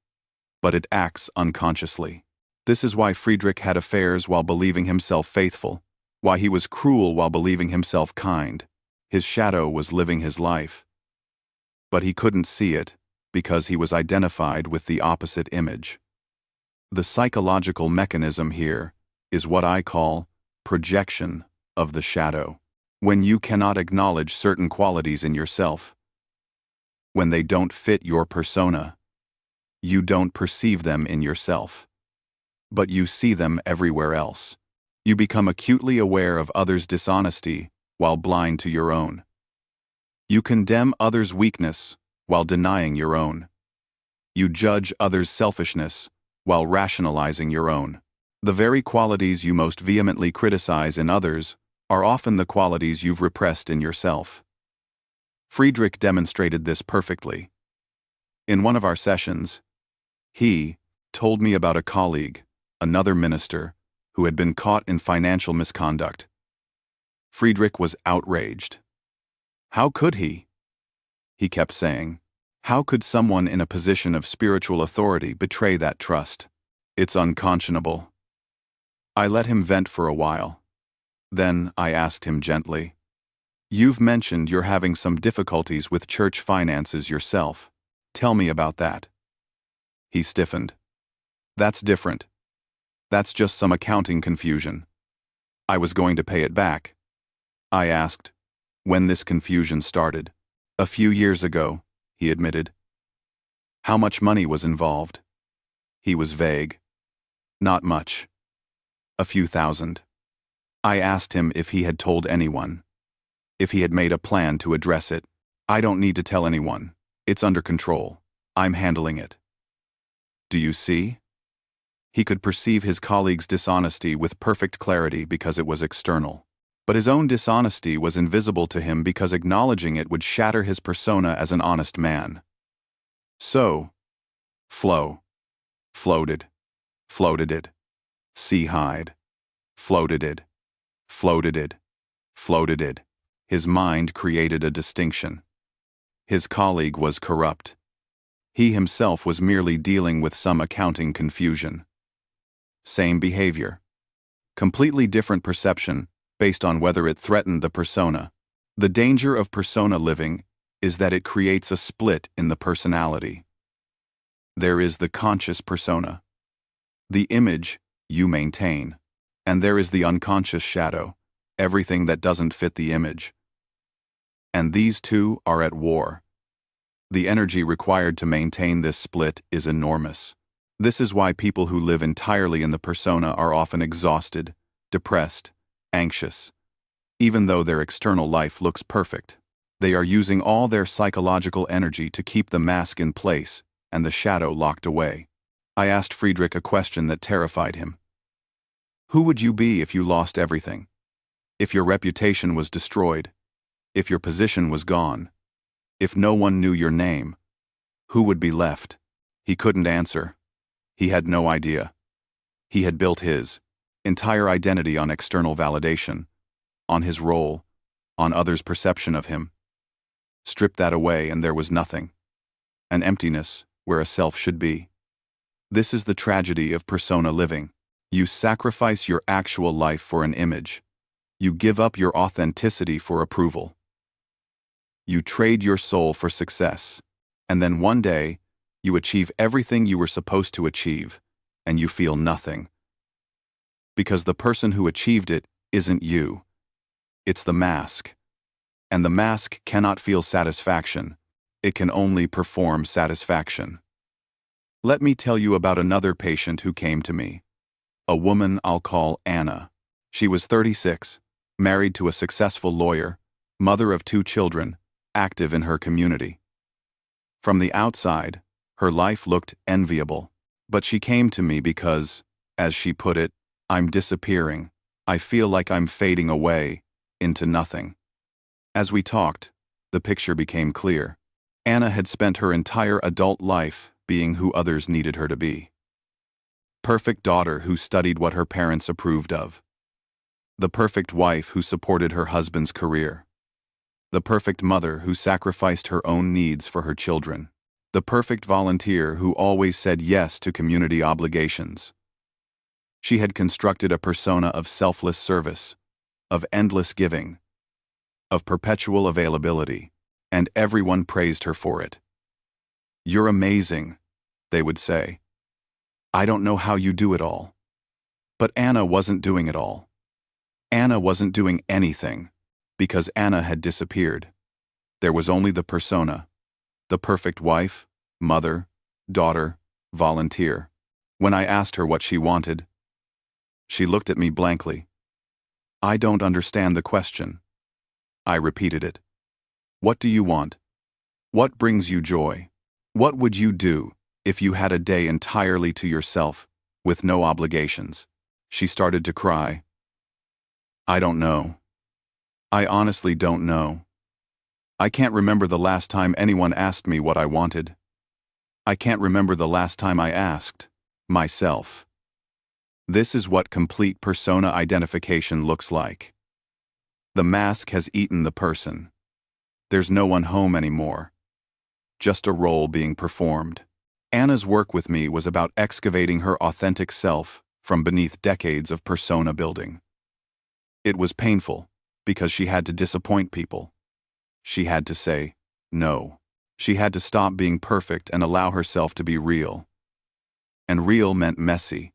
But it acts unconsciously. This is why Friedrich had affairs while believing himself faithful, why he was cruel while believing himself kind. His shadow was living his life. But he couldn't see it because he was identified with the opposite image. The psychological mechanism here is what I call projection of the shadow. When you cannot acknowledge certain qualities in yourself, when they don't fit your persona, you don't perceive them in yourself, but you see them everywhere else. You become acutely aware of others' dishonesty while blind to your own. You condemn others' weakness while denying your own. You judge others' selfishness while rationalizing your own. The very qualities you most vehemently criticize in others are often the qualities you've repressed in yourself. Friedrich demonstrated this perfectly. In one of our sessions, he told me about a colleague, another minister, who had been caught in financial misconduct. Friedrich was outraged. How could he? He kept saying, how could someone in a position of spiritual authority betray that trust? It's unconscionable. I let him vent for a while. Then I asked him gently, you've mentioned you're having some difficulties with church finances yourself. Tell me about that. He stiffened. That's different. That's just some accounting confusion. I was going to pay it back. I asked, when this confusion started. A few years ago, he admitted. How much money was involved? He was vague. Not much. A few thousand. I asked him if he had told anyone. If he had made a plan to address it. I don't need to tell anyone. It's under control. I'm handling it. Do you see? He could perceive his colleague's dishonesty with perfect clarity because it was external. But his own dishonesty was invisible to him because acknowledging it would shatter his persona as an honest man. So, floated it, sea-hide, floated it, floated it. His mind created a distinction. His colleague was corrupt. He himself was merely dealing with some accounting confusion. Same behavior. Completely different perception based on whether it threatened the persona. The danger of persona living is that it creates a split in the personality. There is the conscious persona, the image you maintain, and there is the unconscious shadow, everything that doesn't fit the image. And these two are at war. The energy required to maintain this split is enormous. This is why people who live entirely in the persona are often exhausted, depressed, anxious. Even though their external life looks perfect, they are using all their psychological energy to keep the mask in place and the shadow locked away. I asked Friedrich a question that terrified him. Who would you be if you lost everything? If your reputation was destroyed? If your position was gone, if no one knew your name, who would be left? He couldn't answer. He had no idea. He had built his entire identity on external validation, on his role, on others' perception of him. Strip that away and there was nothing. An emptiness where a self should be. This is the tragedy of persona living. You sacrifice your actual life for an image. You give up your authenticity for approval. You trade your soul for success. And then one day, you achieve everything you were supposed to achieve, and you feel nothing. Because the person who achieved it isn't you. It's the mask. And the mask cannot feel satisfaction. It can only perform satisfaction. Let me tell you about another patient who came to me. A woman I'll call Anna. She was 36, married to a successful lawyer, mother of 2 children, active in her community. From the outside, her life looked enviable. But she came to me because, as she put it, I'm disappearing. I feel like I'm fading away into nothing. As we talked, the picture became clear. Anna had spent her entire adult life being who others needed her to be. Perfect daughter who studied what her parents approved of. The perfect wife who supported her husband's career. The perfect mother who sacrificed her own needs for her children. The perfect volunteer who always said yes to community obligations. She had constructed a persona of selfless service, of endless giving, of perpetual availability, and everyone praised her for it. "You're amazing," they would say. "I don't know how you do it all." But Anna wasn't doing it all. Anna wasn't doing anything, because Anna had disappeared. There was only the persona, the perfect wife, mother, daughter, volunteer. When I asked her what she wanted, she looked at me blankly. "I don't understand the question." I repeated it. "What do you want? What brings you joy? What would you do if you had a day entirely to yourself, with no obligations?" She started to cry. "I don't know. I honestly don't know. I can't remember the last time anyone asked me what I wanted. I can't remember the last time I asked myself." This is what complete persona identification looks like. The mask has eaten the person. There's no one home anymore. Just a role being performed. Anna's work with me was about excavating her authentic self from beneath decades of persona building. It was painful, because she had to disappoint people. She had to say no. She had to stop being perfect and allow herself to be real. And real meant messy.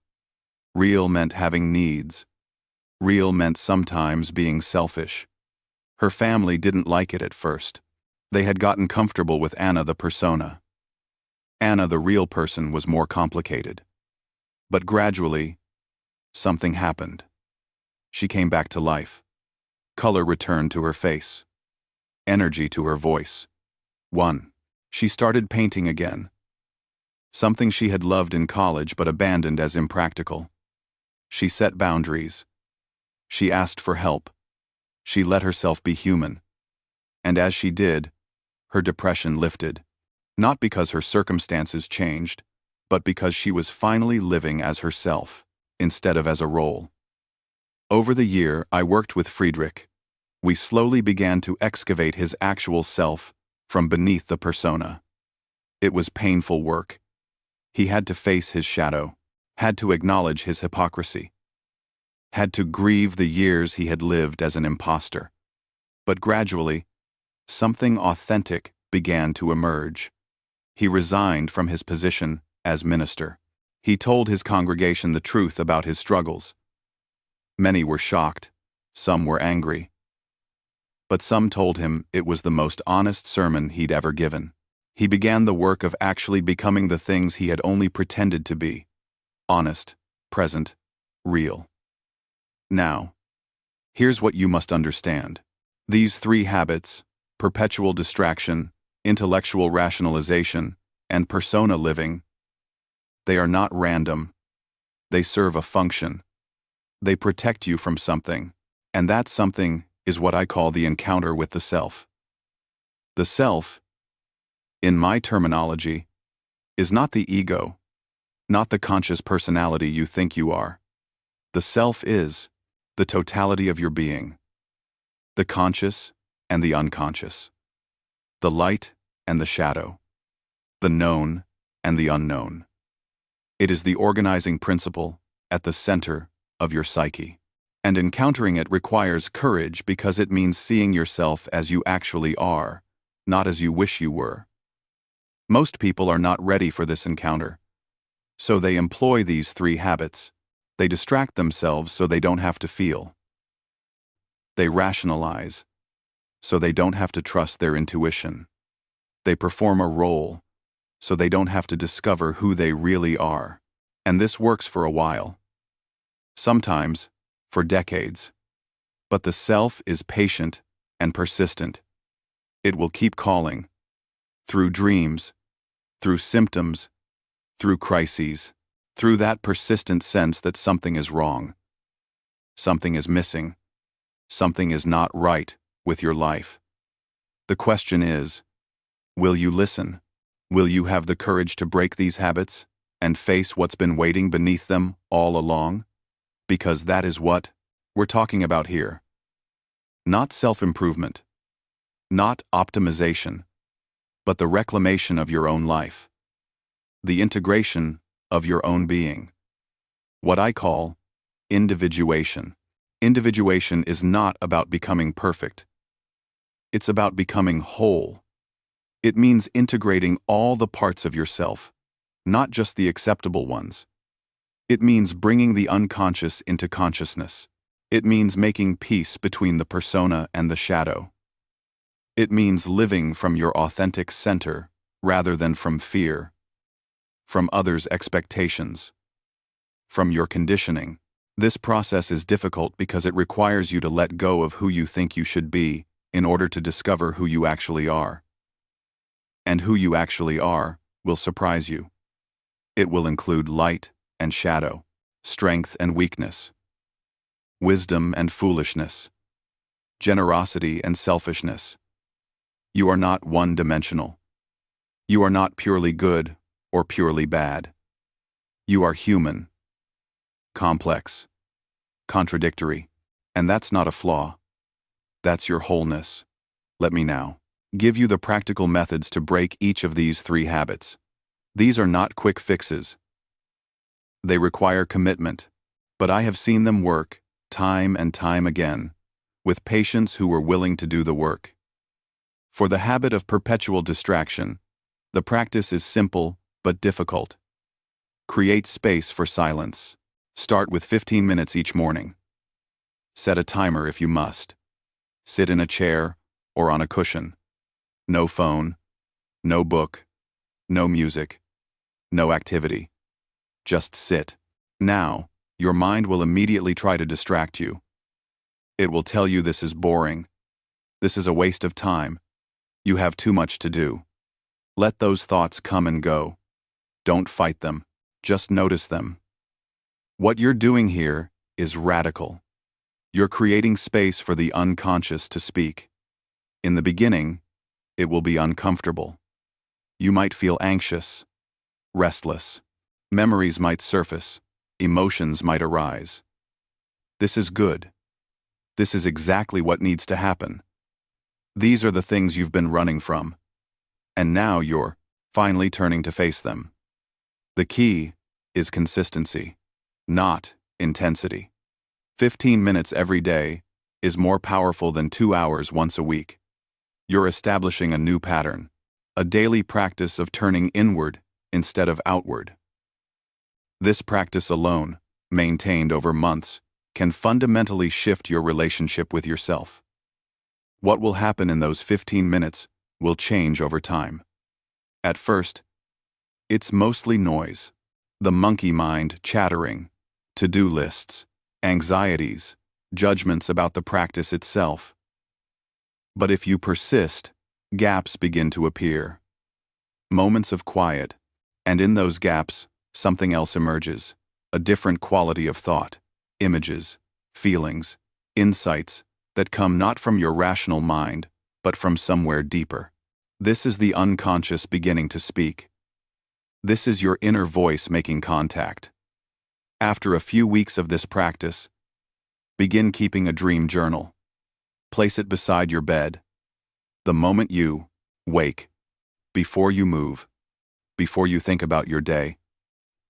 Real meant having needs. Real meant sometimes being selfish. Her family didn't like it at first. They had gotten comfortable with Anna the persona. Anna the real person was more complicated. But gradually, something happened. She came back to life. Color returned to her face. Energy to her voice. She started painting again. Something she had loved in college but abandoned as impractical. She set boundaries. She asked for help. She let herself be human. And as she did, her depression lifted. Not because her circumstances changed, but because she was finally living as herself, instead of as a role. Over the year, I worked with Friedrich. We slowly began to excavate his actual self from beneath the persona. It was painful work. He had to face his shadow, had to acknowledge his hypocrisy, had to grieve the years he had lived as an imposter. But gradually, something authentic began to emerge. He resigned from his position as minister. He told his congregation the truth about his struggles. Many were shocked, some were angry. But some told him it was the most honest sermon he'd ever given. He began the work of actually becoming the things he had only pretended to be: honest, present, real. Now, here's what you must understand. These 3 habits, perpetual distraction, intellectual rationalization, and persona living, they are not random. They serve a function. They protect you from something, and that something is what I call the encounter with the self. The self, in my terminology, is not the ego, not the conscious personality you think you are. The self is the totality of your being, the conscious and the unconscious, the light and the shadow, the known and the unknown. It is the organizing principle at the center of your psyche. And encountering it requires courage because it means seeing yourself as you actually are, not as you wish you were. Most people are not ready for this encounter. So they employ these 3 habits. They distract themselves so they don't have to feel. They rationalize so they don't have to trust their intuition. They perform a role so they don't have to discover who they really are. And this works for a while. Sometimes, for decades. But the self is patient and persistent. It will keep calling. Through dreams, through symptoms, through crises, through that persistent sense that something is wrong. Something is missing. Something is not right with your life. The question is, will you listen? Will you have the courage to break these habits and face what's been waiting beneath them all along? Because that is what we're talking about here. Not self-improvement, not optimization, but the reclamation of your own life. The integration of your own being. What I call individuation. Individuation is not about becoming perfect. It's about becoming whole. It means integrating all the parts of yourself, not just the acceptable ones. It means bringing the unconscious into consciousness. It means making peace between the persona and the shadow. It means living from your authentic center rather than from fear, from others' expectations, from your conditioning. This process is difficult because it requires you to let go of who you think you should be in order to discover who you actually are. And who you actually are will surprise you. It will include light and shadow, strength and weakness, wisdom and foolishness, generosity and selfishness. You are not one-dimensional. You are not purely good or purely bad. You are human, complex, contradictory, and that's not a flaw. That's your wholeness. Let me now give you the practical methods to break each of these 3 habits. These are not quick fixes. They require commitment, but I have seen them work time and time again with patients who were willing to do the work. For the habit of perpetual distraction, the practice is simple but difficult. Create space for silence. Start with 15 minutes each morning. Set a timer if you must. Sit in a chair or on a cushion. No phone, no book, no music, no activity. Just sit. Now, your mind will immediately try to distract you. It will tell you this is boring. This is a waste of time. You have too much to do. Let those thoughts come and go. Don't fight them. Just notice them. What you're doing here is radical. You're creating space for the unconscious to speak. In the beginning, it will be uncomfortable. You might feel anxious, restless. Memories might surface. Emotions might arise. This is good. This is exactly what needs to happen. These are the things you've been running from. And now you're finally turning to face them. The key is consistency, not intensity. 15 minutes every day is more powerful than 2 hours once a week. You're establishing a new pattern, a daily practice of turning inward instead of outward. This practice alone, maintained over months, can fundamentally shift your relationship with yourself. What will happen in those 15 minutes will change over time. At first, it's mostly noise, the monkey mind chattering, to-do lists, anxieties, judgments about the practice itself. But if you persist, gaps begin to appear. Moments of quiet, and in those gaps, something else emerges, a different quality of thought, images, feelings, insights that come not from your rational mind, but from somewhere deeper. This is the unconscious beginning to speak. This is your inner voice making contact. After a few weeks of this practice, begin keeping a dream journal. Place it beside your bed. The moment you wake, before you move, before you think about your day,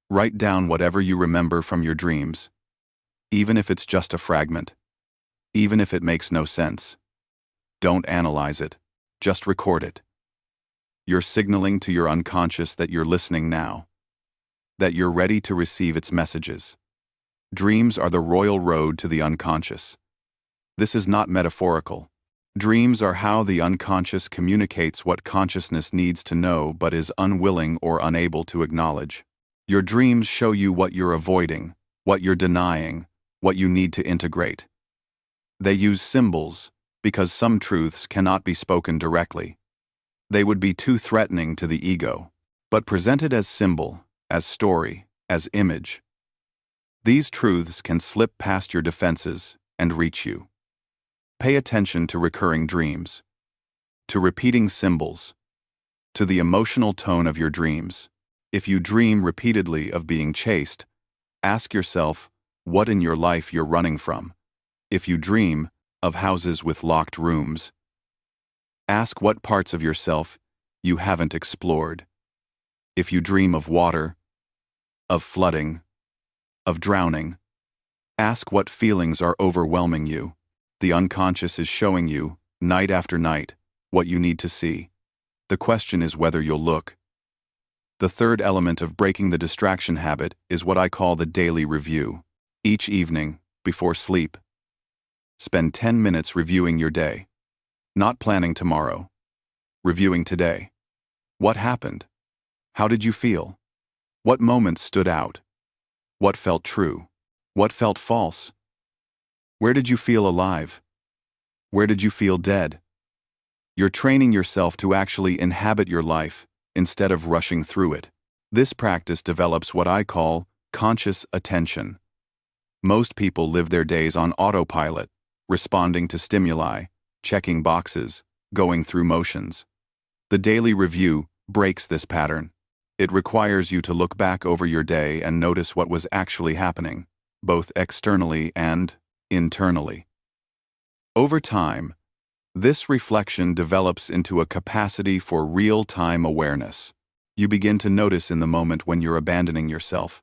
write down whatever you remember from your dreams, even if it's just a fragment, even if it makes no sense. Don't analyze it, just record it. You're signaling to your unconscious that you're listening now, that you're ready to receive its messages. Dreams are the royal road to the unconscious. This is not metaphorical. Dreams are how the unconscious communicates what consciousness needs to know but is unwilling or unable to acknowledge. Your dreams show you what you're avoiding, what you're denying, what you need to integrate. They use symbols because some truths cannot be spoken directly. They would be too threatening to the ego, but presented as symbol, as story, as image, these truths can slip past your defenses and reach you. Pay attention to recurring dreams, to repeating symbols, to the emotional tone of your dreams. If you dream repeatedly of being chased, ask yourself what in your life you're running from. If you dream of houses with locked rooms, ask what parts of yourself you haven't explored. If you dream of water, of flooding, of drowning, ask what feelings are overwhelming you. The unconscious is showing you, night after night, what you need to see. The question is whether you'll look. The third element of breaking the distraction habit is what I call the daily review. Each evening, before sleep, spend 10 minutes reviewing your day. Not planning tomorrow. Reviewing today. What happened? How did you feel? What moments stood out? What felt true? What felt false? Where did you feel alive? Where did you feel dead? You're training yourself to actually inhabit your life instead of rushing through it. This practice develops what I call conscious attention. Most people live their days on autopilot, responding to stimuli, checking boxes, going through motions. The daily review breaks this pattern. It requires you to look back over your day and notice what was actually happening, both externally and internally. Over time, this reflection develops into a capacity for real-time awareness. You begin to notice in the moment when you're abandoning yourself,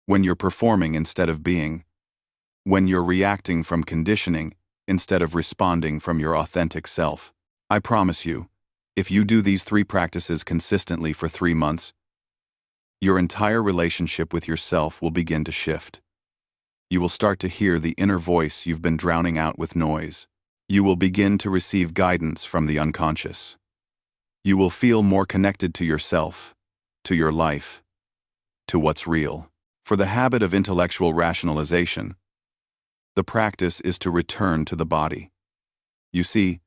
when you're performing instead of being, when you're reacting from conditioning instead of responding from your authentic self. I promise you, if you do these 3 practices consistently for 3 months, your entire relationship with yourself will begin to shift. You will start to hear the inner voice you've been drowning out with noise. You will begin to receive guidance from the unconscious. You will feel more connected to yourself, to your life, to what's real. For the habit of intellectual rationalization, the practice is to return to the body. You see,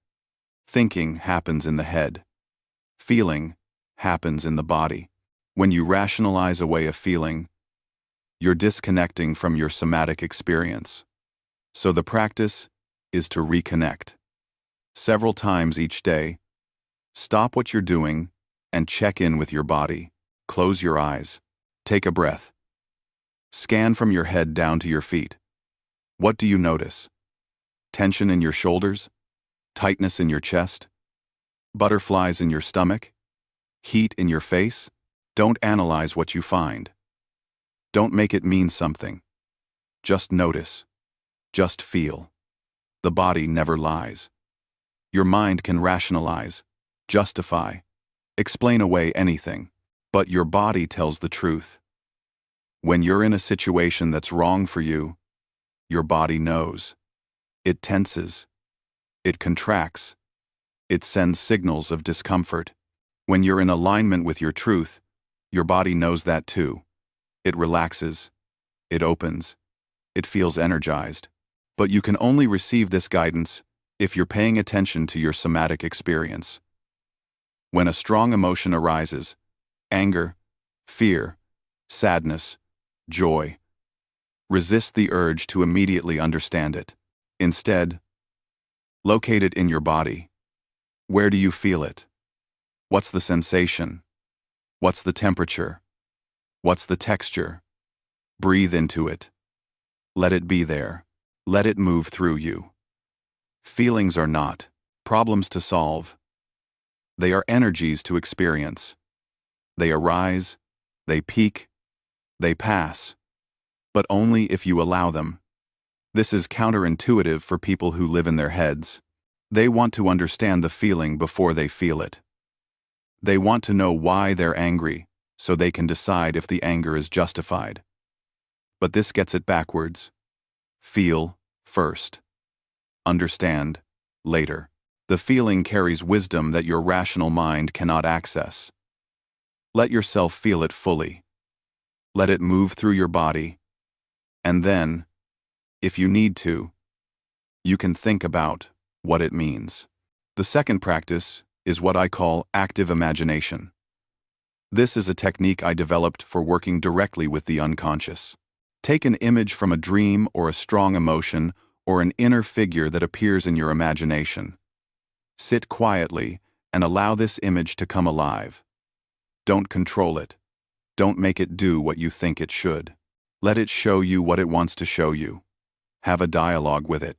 thinking happens in the head. Feeling happens in the body. When you rationalize away a feeling, you're disconnecting from your somatic experience. So the practice is to reconnect. Several times each day, stop what you're doing and check in with your body. Close your eyes. Take a breath. Scan from your head down to your feet. What do you notice? Tension in your shoulders? Tightness in your chest? Butterflies in your stomach? Heat in your face? Don't analyze what you find. Don't make it mean something. Just notice. Just feel. The body never lies. Your mind can rationalize, justify, explain away anything, but your body tells the truth. When you're in a situation that's wrong for you, your body knows. It tenses. It contracts. It sends signals of discomfort. When you're in alignment with your truth, your body knows that too. It relaxes. It opens. It feels energized. But you can only receive this guidance if you're paying attention to your somatic experience. When a strong emotion arises, anger, fear, sadness, joy, resist the urge to immediately understand it. Instead, Locate it in your body. Where do you feel it? What's the sensation? What's the temperature? What's the texture? Breathe into it. Let it be there. Let it move through you. Feelings are not problems to solve. They are energies to experience. They arise, they peak, they pass, but only if you allow them. This is counterintuitive for people who live in their heads. They want to understand the feeling before they feel it. They want to know why they're angry, so they can decide if the anger is justified. But this gets it backwards. Feel first. Understand later. The feeling carries wisdom that your rational mind cannot access. Let yourself feel it fully. Let it move through your body. And then, if you need to, you can think about what it means. The second practice is what I call active imagination. This is a technique I developed for working directly with the unconscious. Take an image from a dream or a strong emotion or an inner figure that appears in your imagination. Sit quietly and allow this image to come alive. Don't control it. Don't make it do what you think it should. Let it show you what it wants to show you. Have a dialogue with it.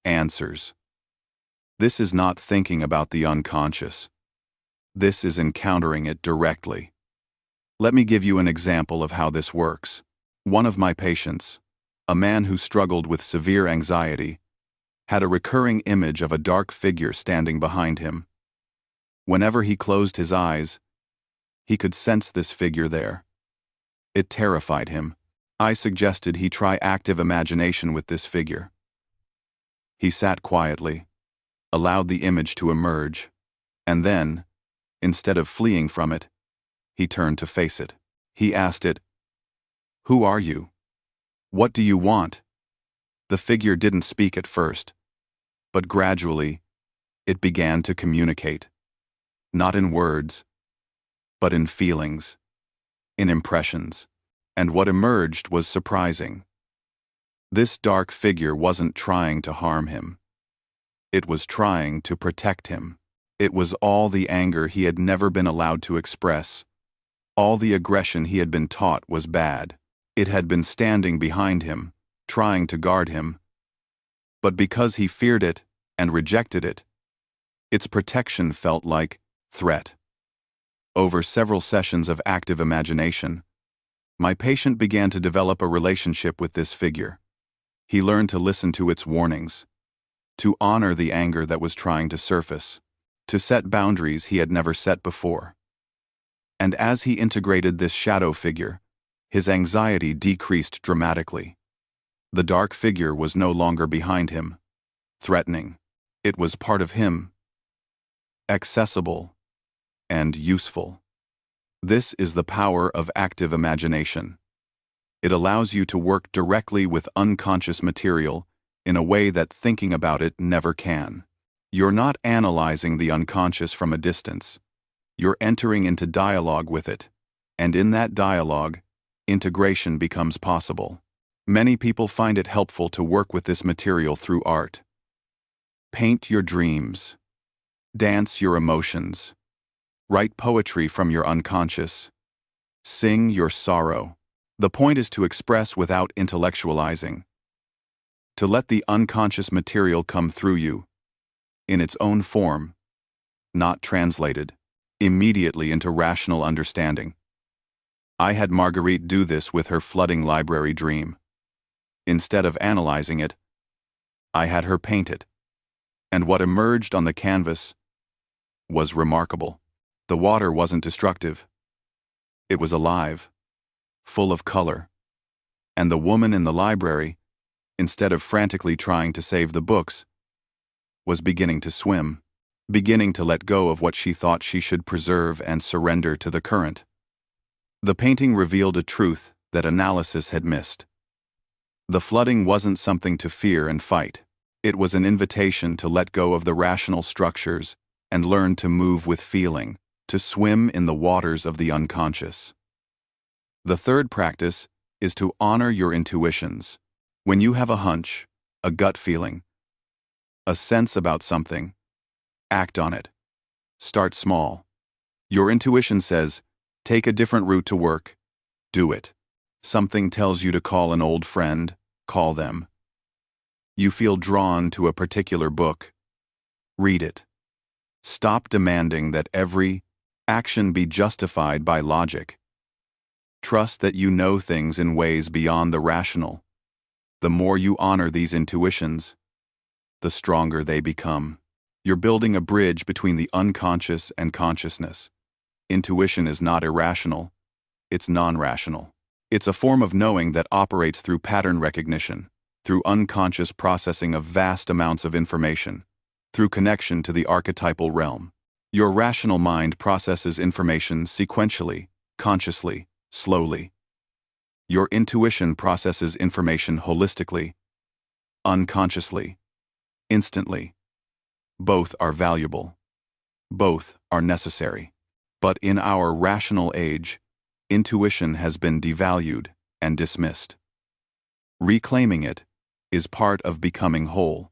Answers. This is not thinking about the unconscious. This is encountering it directly. Let me give you an example of how this works. One of my patients, a man who struggled with severe anxiety, had a recurring image of a dark figure standing behind him. Whenever he closed his eyes, he could sense this figure there. It terrified him. I suggested he try active imagination with this figure. He sat quietly, allowed the image to emerge, and then, instead of fleeing from it, he turned to face it. He asked it, "Who are you? What do you want?" The figure didn't speak at first, but gradually, it began to communicate. Not in words, but in feelings, in impressions. And what emerged was surprising. This dark figure wasn't trying to harm him. It was trying to protect him. It was all the anger he had never been allowed to express. All the aggression he had been taught was bad. It had been standing behind him, trying to guard him. But because he feared it and rejected it, its protection felt like threat. Over several sessions of active imagination, my patient began to develop a relationship with this figure. He learned to listen to its warnings, to honor the anger that was trying to surface, to set boundaries he had never set before. And as he integrated this shadow figure, his anxiety decreased dramatically. The dark figure was no longer behind him, threatening. It was part of him, accessible, and useful. This is the power of active imagination. It allows you to work directly with unconscious material in a way that thinking about it never can. You're not analyzing the unconscious from a distance. You're entering into dialogue with it, and in that dialogue, integration becomes possible. Many people find it helpful to work with this material through art. Paint your dreams. Dance your emotions. Write poetry from your unconscious. Sing your sorrow. The point is to express without intellectualizing. To let the unconscious material come through you, in its own form, not translated, immediately into rational understanding. I had Marguerite do this with her flooding library dream. Instead of analyzing it, I had her paint it. And what emerged on the canvas was remarkable. The water wasn't destructive. It was alive, full of color. And the woman in the library, instead of frantically trying to save the books, was beginning to swim, beginning to let go of what she thought she should preserve and surrender to the current. The painting revealed a truth that analysis had missed. The flooding wasn't something to fear and fight. It was an invitation to let go of the rational structures and learn to move with feeling, to swim in the waters of the unconscious. The third practice is to honor your intuitions. When you have a hunch, a gut feeling, a sense about something. Act on it. Start small. Your intuition says, take a different route to work. Do it. Something tells you to call an old friend. Call them. You feel drawn to a particular book. Read it. Stop demanding that every action be justified by logic. Trust that you know things in ways beyond the rational. The more you honor these intuitions, the stronger they become. You're building a bridge between the unconscious and consciousness. Intuition is not irrational, it's non-rational. It's a form of knowing that operates through pattern recognition, through unconscious processing of vast amounts of information, through connection to the archetypal realm. Your rational mind processes information sequentially, consciously, slowly. Your intuition processes information holistically, unconsciously, instantly. Both are valuable. Both are necessary. But in our rational age, intuition has been devalued and dismissed. Reclaiming it is part of becoming whole.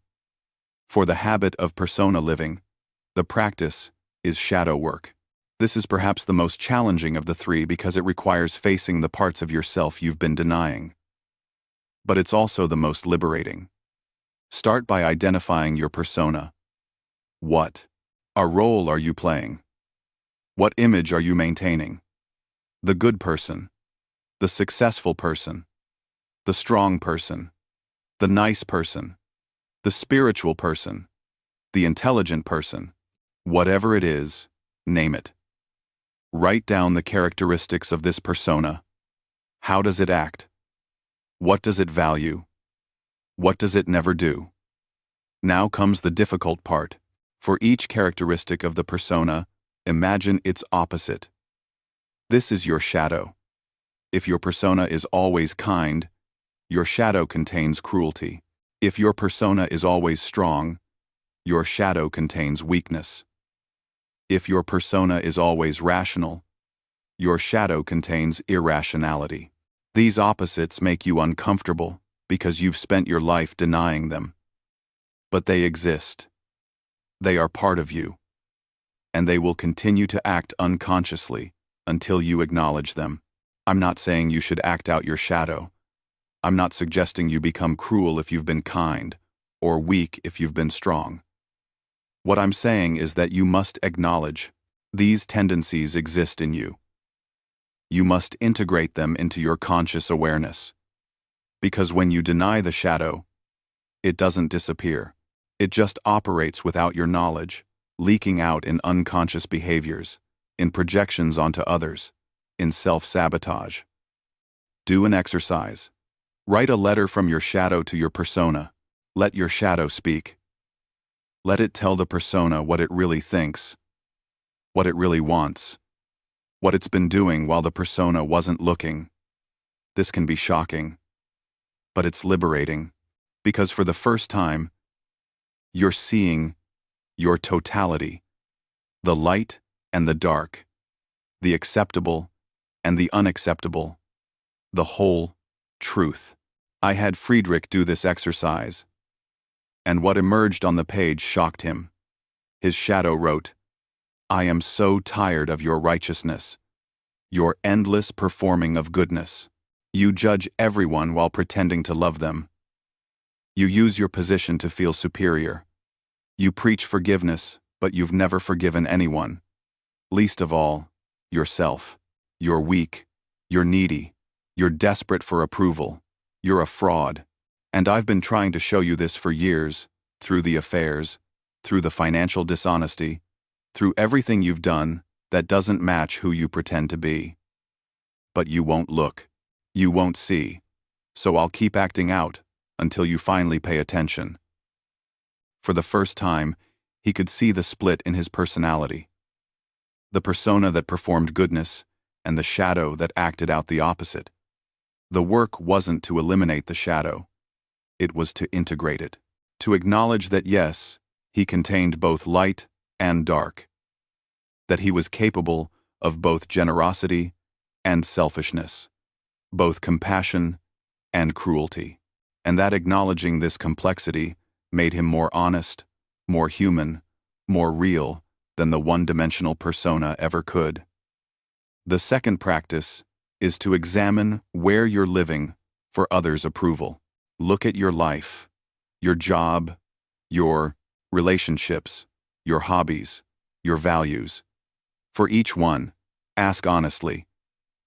For the habit of persona living, the practice is shadow work. This is perhaps the most challenging of the three because it requires facing the parts of yourself you've been denying. But it's also the most liberating. Start by identifying your persona. What role are you playing? What image are you maintaining? The good person, the successful person, the strong person, the nice person, the spiritual person, the intelligent person. Whatever it is, name it. Write down the characteristics of this persona. How does it act? What does it value? What does it never do? Now comes the difficult part. For each characteristic of the persona, imagine its opposite. This is your shadow. If your persona is always kind, your shadow contains cruelty. If your persona is always strong, your shadow contains weakness. If your persona is always rational, your shadow contains irrationality. These opposites make you uncomfortable because you've spent your life denying them. But they exist. They are part of you. And they will continue to act unconsciously until you acknowledge them. I'm not saying you should act out your shadow. I'm not suggesting you become cruel if you've been kind, or weak if you've been strong. What I'm saying is that you must acknowledge these tendencies exist in you. You must integrate them into your conscious awareness. Because when you deny the shadow, it doesn't disappear. It just operates without your knowledge, leaking out in unconscious behaviors, in projections onto others, in self-sabotage. Do an exercise. Write a letter from your shadow to your persona. Let your shadow speak. Let it tell the persona what it really thinks, what it really wants, what it's been doing while the persona wasn't looking. This can be shocking, but it's liberating, because for the first time, you're seeing your totality, the light and the dark, the acceptable and the unacceptable, the whole truth. I had Friedrich do this exercise, and what emerged on the page shocked him. His shadow wrote, "I am so tired of your righteousness, your endless performing of goodness. You judge everyone while pretending to love them. You use your position to feel superior. You preach forgiveness, but you've never forgiven anyone. Least of all, yourself. You're weak. You're needy. You're desperate for approval. You're a fraud. And I've been trying to show you this for years, through the affairs, through the financial dishonesty, through everything you've done that doesn't match who you pretend to be. But you won't look. You won't see. So I'll keep acting out until you finally pay attention." For the first time, he could see the split in his personality. The persona that performed goodness and the shadow that acted out the opposite. The work wasn't to eliminate the shadow. It was to integrate it. To acknowledge that yes, he contained both light and dark. That he was capable of both generosity and selfishness, both compassion and cruelty. And that acknowledging this complexity made him more honest, more human, more real than the one-dimensional persona ever could. The second practice is to examine where you're living for others' approval. Look at your life, your job, your relationships, your hobbies, your values. For each one, ask honestly,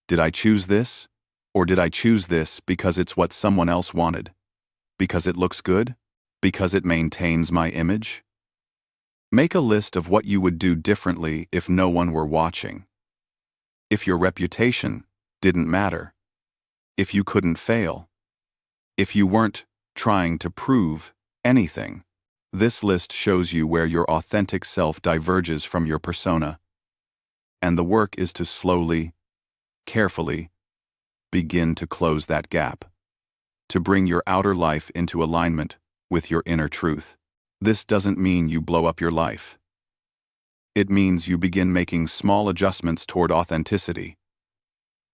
did I choose this? Or did I choose this because it's what someone else wanted? Because it looks good? Because it maintains my image? Make a list of what you would do differently if no one were watching. If your reputation didn't matter. If you couldn't fail. If you weren't trying to prove anything. This list shows you where your authentic self diverges from your persona. And the work is to slowly, carefully, begin to close that gap. To bring your outer life into alignment with your inner truth. This doesn't mean you blow up your life. It means you begin making small adjustments toward authenticity.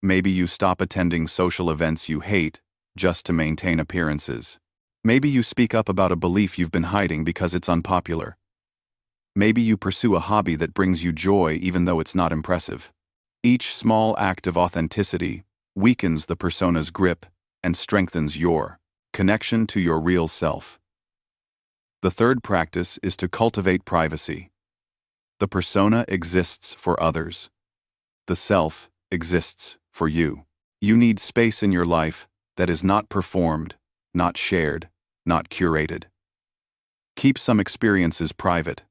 Maybe you stop attending social events you hate just to maintain appearances. Maybe you speak up about a belief you've been hiding because it's unpopular. Maybe you pursue a hobby that brings you joy even though it's not impressive. Each small act of authenticity weakens the persona's grip and strengthens your connection to your real self. The third practice is to cultivate privacy. The persona exists for others. The self exists for you. You need space in your life that is not performed, not shared, not curated. Keep some experiences private.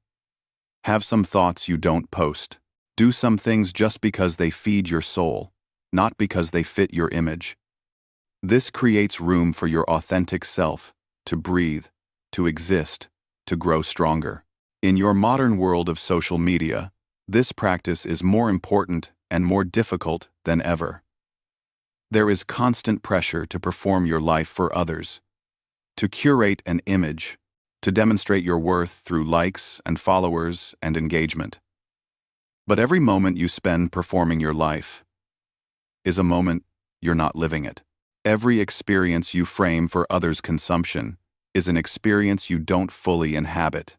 Have some thoughts you don't post. Do some things just because they feed your soul, not because they fit your image. This creates room for your authentic self to breathe, to exist, to grow stronger. In your modern world of social media, this practice is more important and more difficult than ever. There is constant pressure to perform your life for others, to curate an image, to demonstrate your worth through likes and followers and engagement. But every moment you spend performing your life is a moment you're not living it. Every experience you frame for others' consumption is an experience you don't fully inhabit.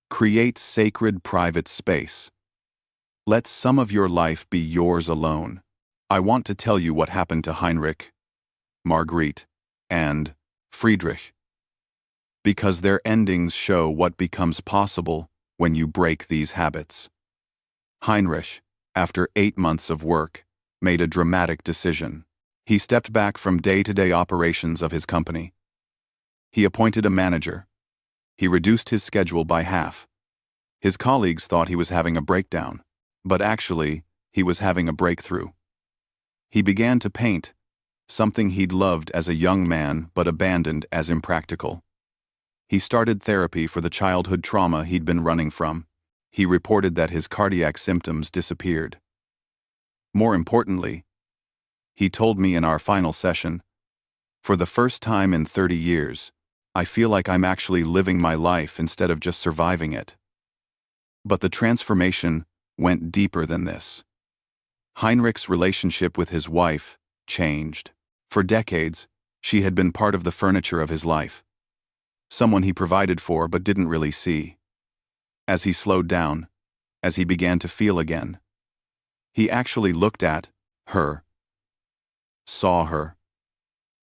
Create sacred private space. Let some of your life be yours alone. I want to tell you what happened to Heinrich, Marguerite, and Friedrich, because their endings show what becomes possible when you break these habits. Heinrich, after 8 months of work, made a dramatic decision. He stepped back from day-to-day operations of his company. He appointed a manager. He reduced his schedule by half. His colleagues thought he was having a breakdown, but actually, he was having a breakthrough. He began to paint, something he'd loved as a young man but abandoned as impractical. He started therapy for the childhood trauma he'd been running from. He reported that his cardiac symptoms disappeared. More importantly, he told me in our final session, for the first time in 30 years, I feel like I'm actually living my life instead of just surviving it. But the transformation went deeper than this. Heinrich's relationship with his wife changed. For decades, she had been part of the furniture of his life. Someone he provided for but didn't really see. As he slowed down, as he began to feel again, he actually looked at her, saw her,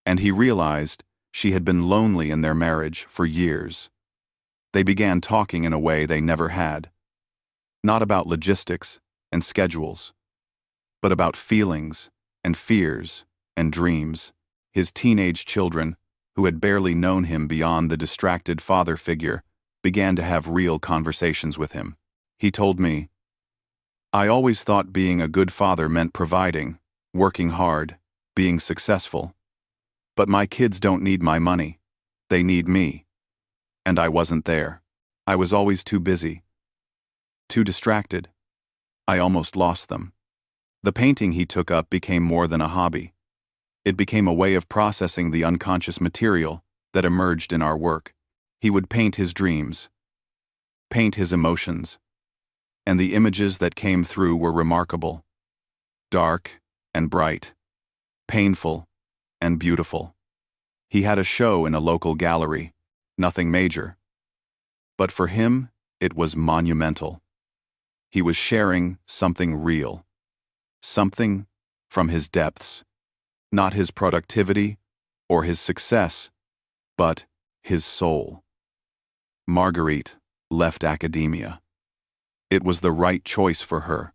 and he realized she had been lonely in their marriage for years. They began talking in a way they never had. Not about logistics and schedules, but about feelings and fears and dreams. His teenage children, who had barely known him beyond the distracted father figure, began to have real conversations with him. He told me, I always thought being a good father meant providing, working hard, being successful. But my kids don't need my money. They need me. And I wasn't there. I was always too busy. Too distracted. I almost lost them. The painting he took up became more than a hobby. It became a way of processing the unconscious material that emerged in our work. He would paint his dreams, paint his emotions, and the images that came through were remarkable. Dark and bright, painful and beautiful. He had a show in a local gallery, nothing major. But for him, it was monumental. He was sharing something real, something from his depths, not his productivity or his success, but his soul. Marguerite left academia. It was the right choice for her,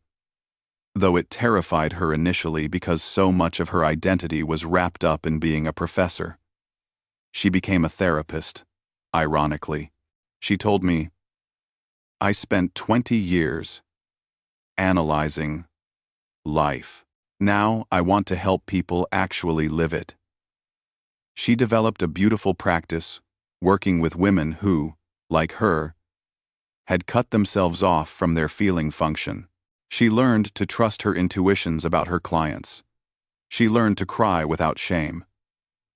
though it terrified her initially because so much of her identity was wrapped up in being a professor. She became a therapist, ironically. She told me, "I spent 20 years analyzing life. Now I want to help people actually live it." She developed a beautiful practice working with women who, like her, had cut themselves off from their feeling function. She learned to trust her intuitions about her clients. She learned to cry without shame.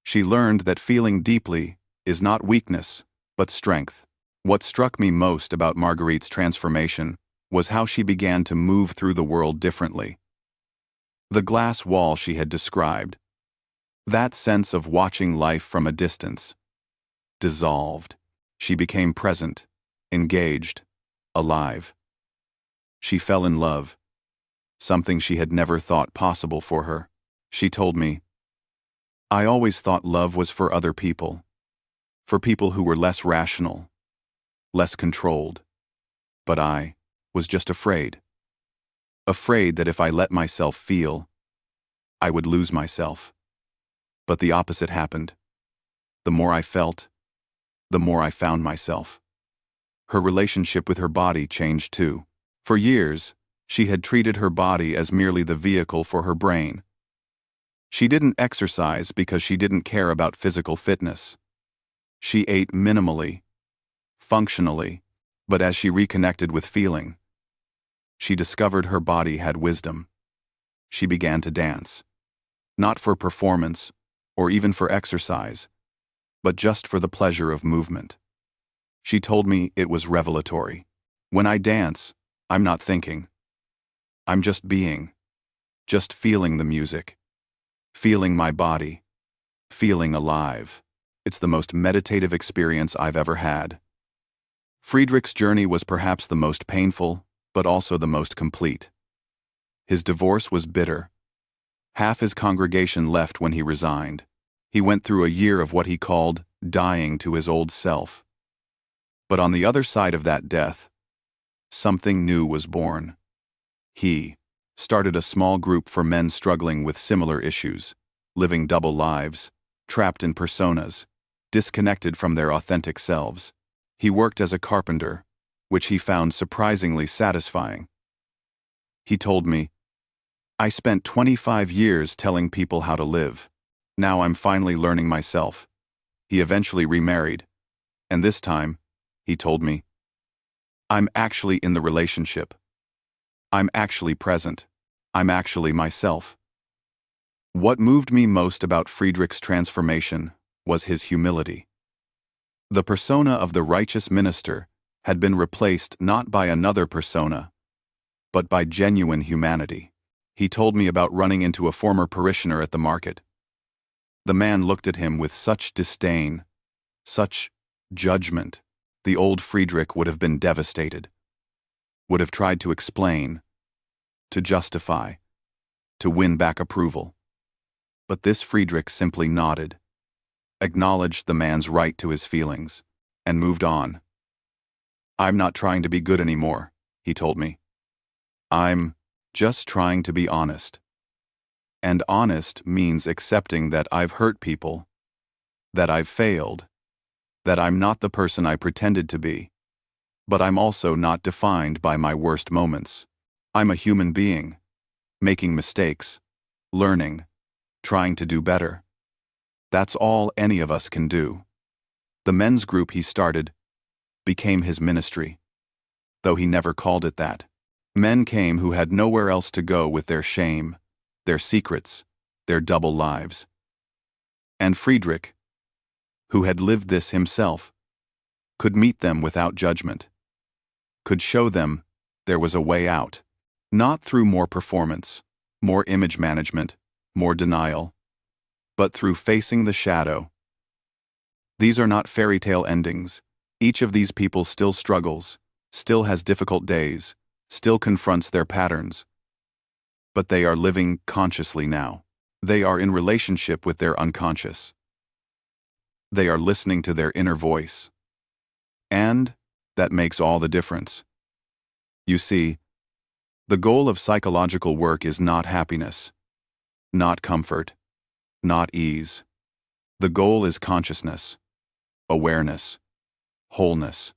She learned that feeling deeply is not weakness, but strength. What struck me most about Marguerite's transformation was how she began to move through the world differently. The glass wall she had described, that sense of watching life from a distance, dissolved. She became present, engaged, alive. She fell in love, something she had never thought possible for her. She told me, "I always thought love was for other people, for people who were less rational, less controlled. But I was just afraid. Afraid that if I let myself feel, I would lose myself." But the opposite happened. The more I felt, the more I found myself. Her relationship with her body changed too. For years, she had treated her body as merely the vehicle for her brain. She didn't exercise because she didn't care about physical fitness. She ate minimally, functionally, but as she reconnected with feeling, she discovered her body had wisdom. She began to dance. Not for performance, or even for exercise, but just for the pleasure of movement. She told me it was revelatory. "When I dance, I'm not thinking. I'm just being, just feeling the music, feeling my body, feeling alive. It's the most meditative experience I've ever had." Friedrich's journey was perhaps the most painful, but also the most complete. His divorce was bitter. Half his congregation left when he resigned. He went through a year of what he called dying to his old self. But on the other side of that death, something new was born. He started a small group for men struggling with similar issues, living double lives, trapped in personas, disconnected from their authentic selves. He worked as a carpenter, which he found surprisingly satisfying. He told me, "I spent 25 years telling people how to live. Now I'm finally learning myself." He eventually remarried, and this time, he told me, "I'm actually in the relationship. I'm actually present. I'm actually myself." What moved me most about Friedrich's transformation was his humility. The persona of the righteous minister had been replaced not by another persona, but by genuine humanity. He told me about running into a former parishioner at the market. The man looked at him with such disdain, such judgment. The old Friedrich would have been devastated, would have tried to explain, to justify, to win back approval. But this Friedrich simply nodded, acknowledged the man's right to his feelings, and moved on. "I'm not trying to be good anymore," he told me. "I'm just trying to be honest. And honest means accepting that I've hurt people, that I've failed, that I'm not the person I pretended to be, but I'm also not defined by my worst moments. I'm a human being, making mistakes, learning, trying to do better. That's all any of us can do." The men's group he started became his ministry, though he never called it that. Men came who had nowhere else to go with their shame, their secrets, their double lives. And Friedrich, who had lived this himself, could meet them without judgment, could show them there was a way out, not through more performance, more image management, more denial, but through facing the shadow. These are not fairy tale endings. Each of these people still struggles, still has difficult days, still confronts their patterns. But they are living consciously now. They are in relationship with their unconscious. They are listening to their inner voice. And that makes all the difference. You see, the goal of psychological work is not happiness, not comfort, not ease. The goal is consciousness, awareness, wholeness.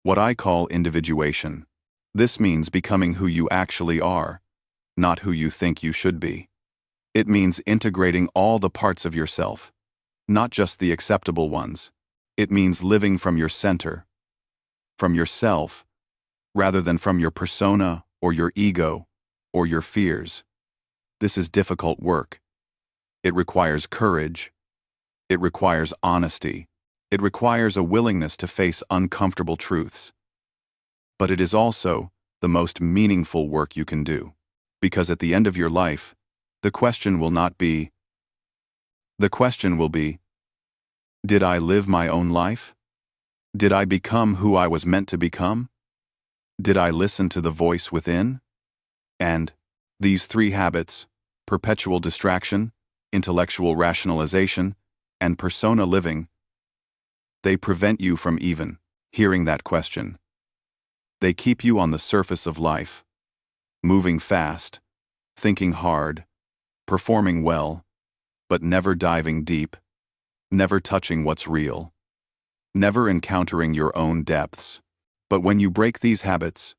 What I call individuation. This means becoming who you actually are, not who you think you should be. It means integrating all the parts of yourself, not just the acceptable ones. It means living from your center, from yourself, rather than from your persona or your ego or your fears. This is difficult work. It requires courage. It requires honesty. It requires a willingness to face uncomfortable truths. But it is also the most meaningful work you can do. Because at the end of your life, the question will be, did I live my own life? Did I become who I was meant to become? Did I listen to the voice within? And these three habits, perpetual distraction, intellectual rationalization, and persona living, they prevent you from even hearing that question. They keep you on the surface of life, moving fast, thinking hard, performing well, but never diving deep, never touching what's real, never encountering your own depths. But when you break these habits,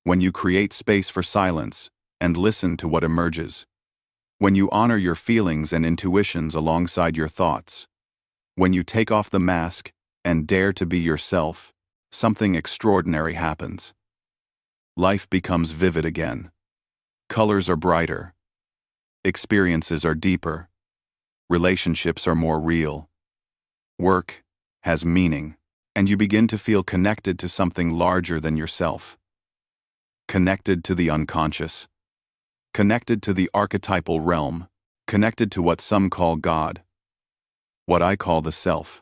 when you create space for silence and listen to what emerges, when you honor your feelings and intuitions alongside your thoughts, when you take off the mask and dare to be yourself, something extraordinary happens. Life becomes vivid again. Colors are brighter. Experiences are deeper. Relationships are more real. Work has meaning, and you begin to feel connected to something larger than yourself. Connected to the unconscious. Connected to the archetypal realm. Connected to what some call God. What I call the self.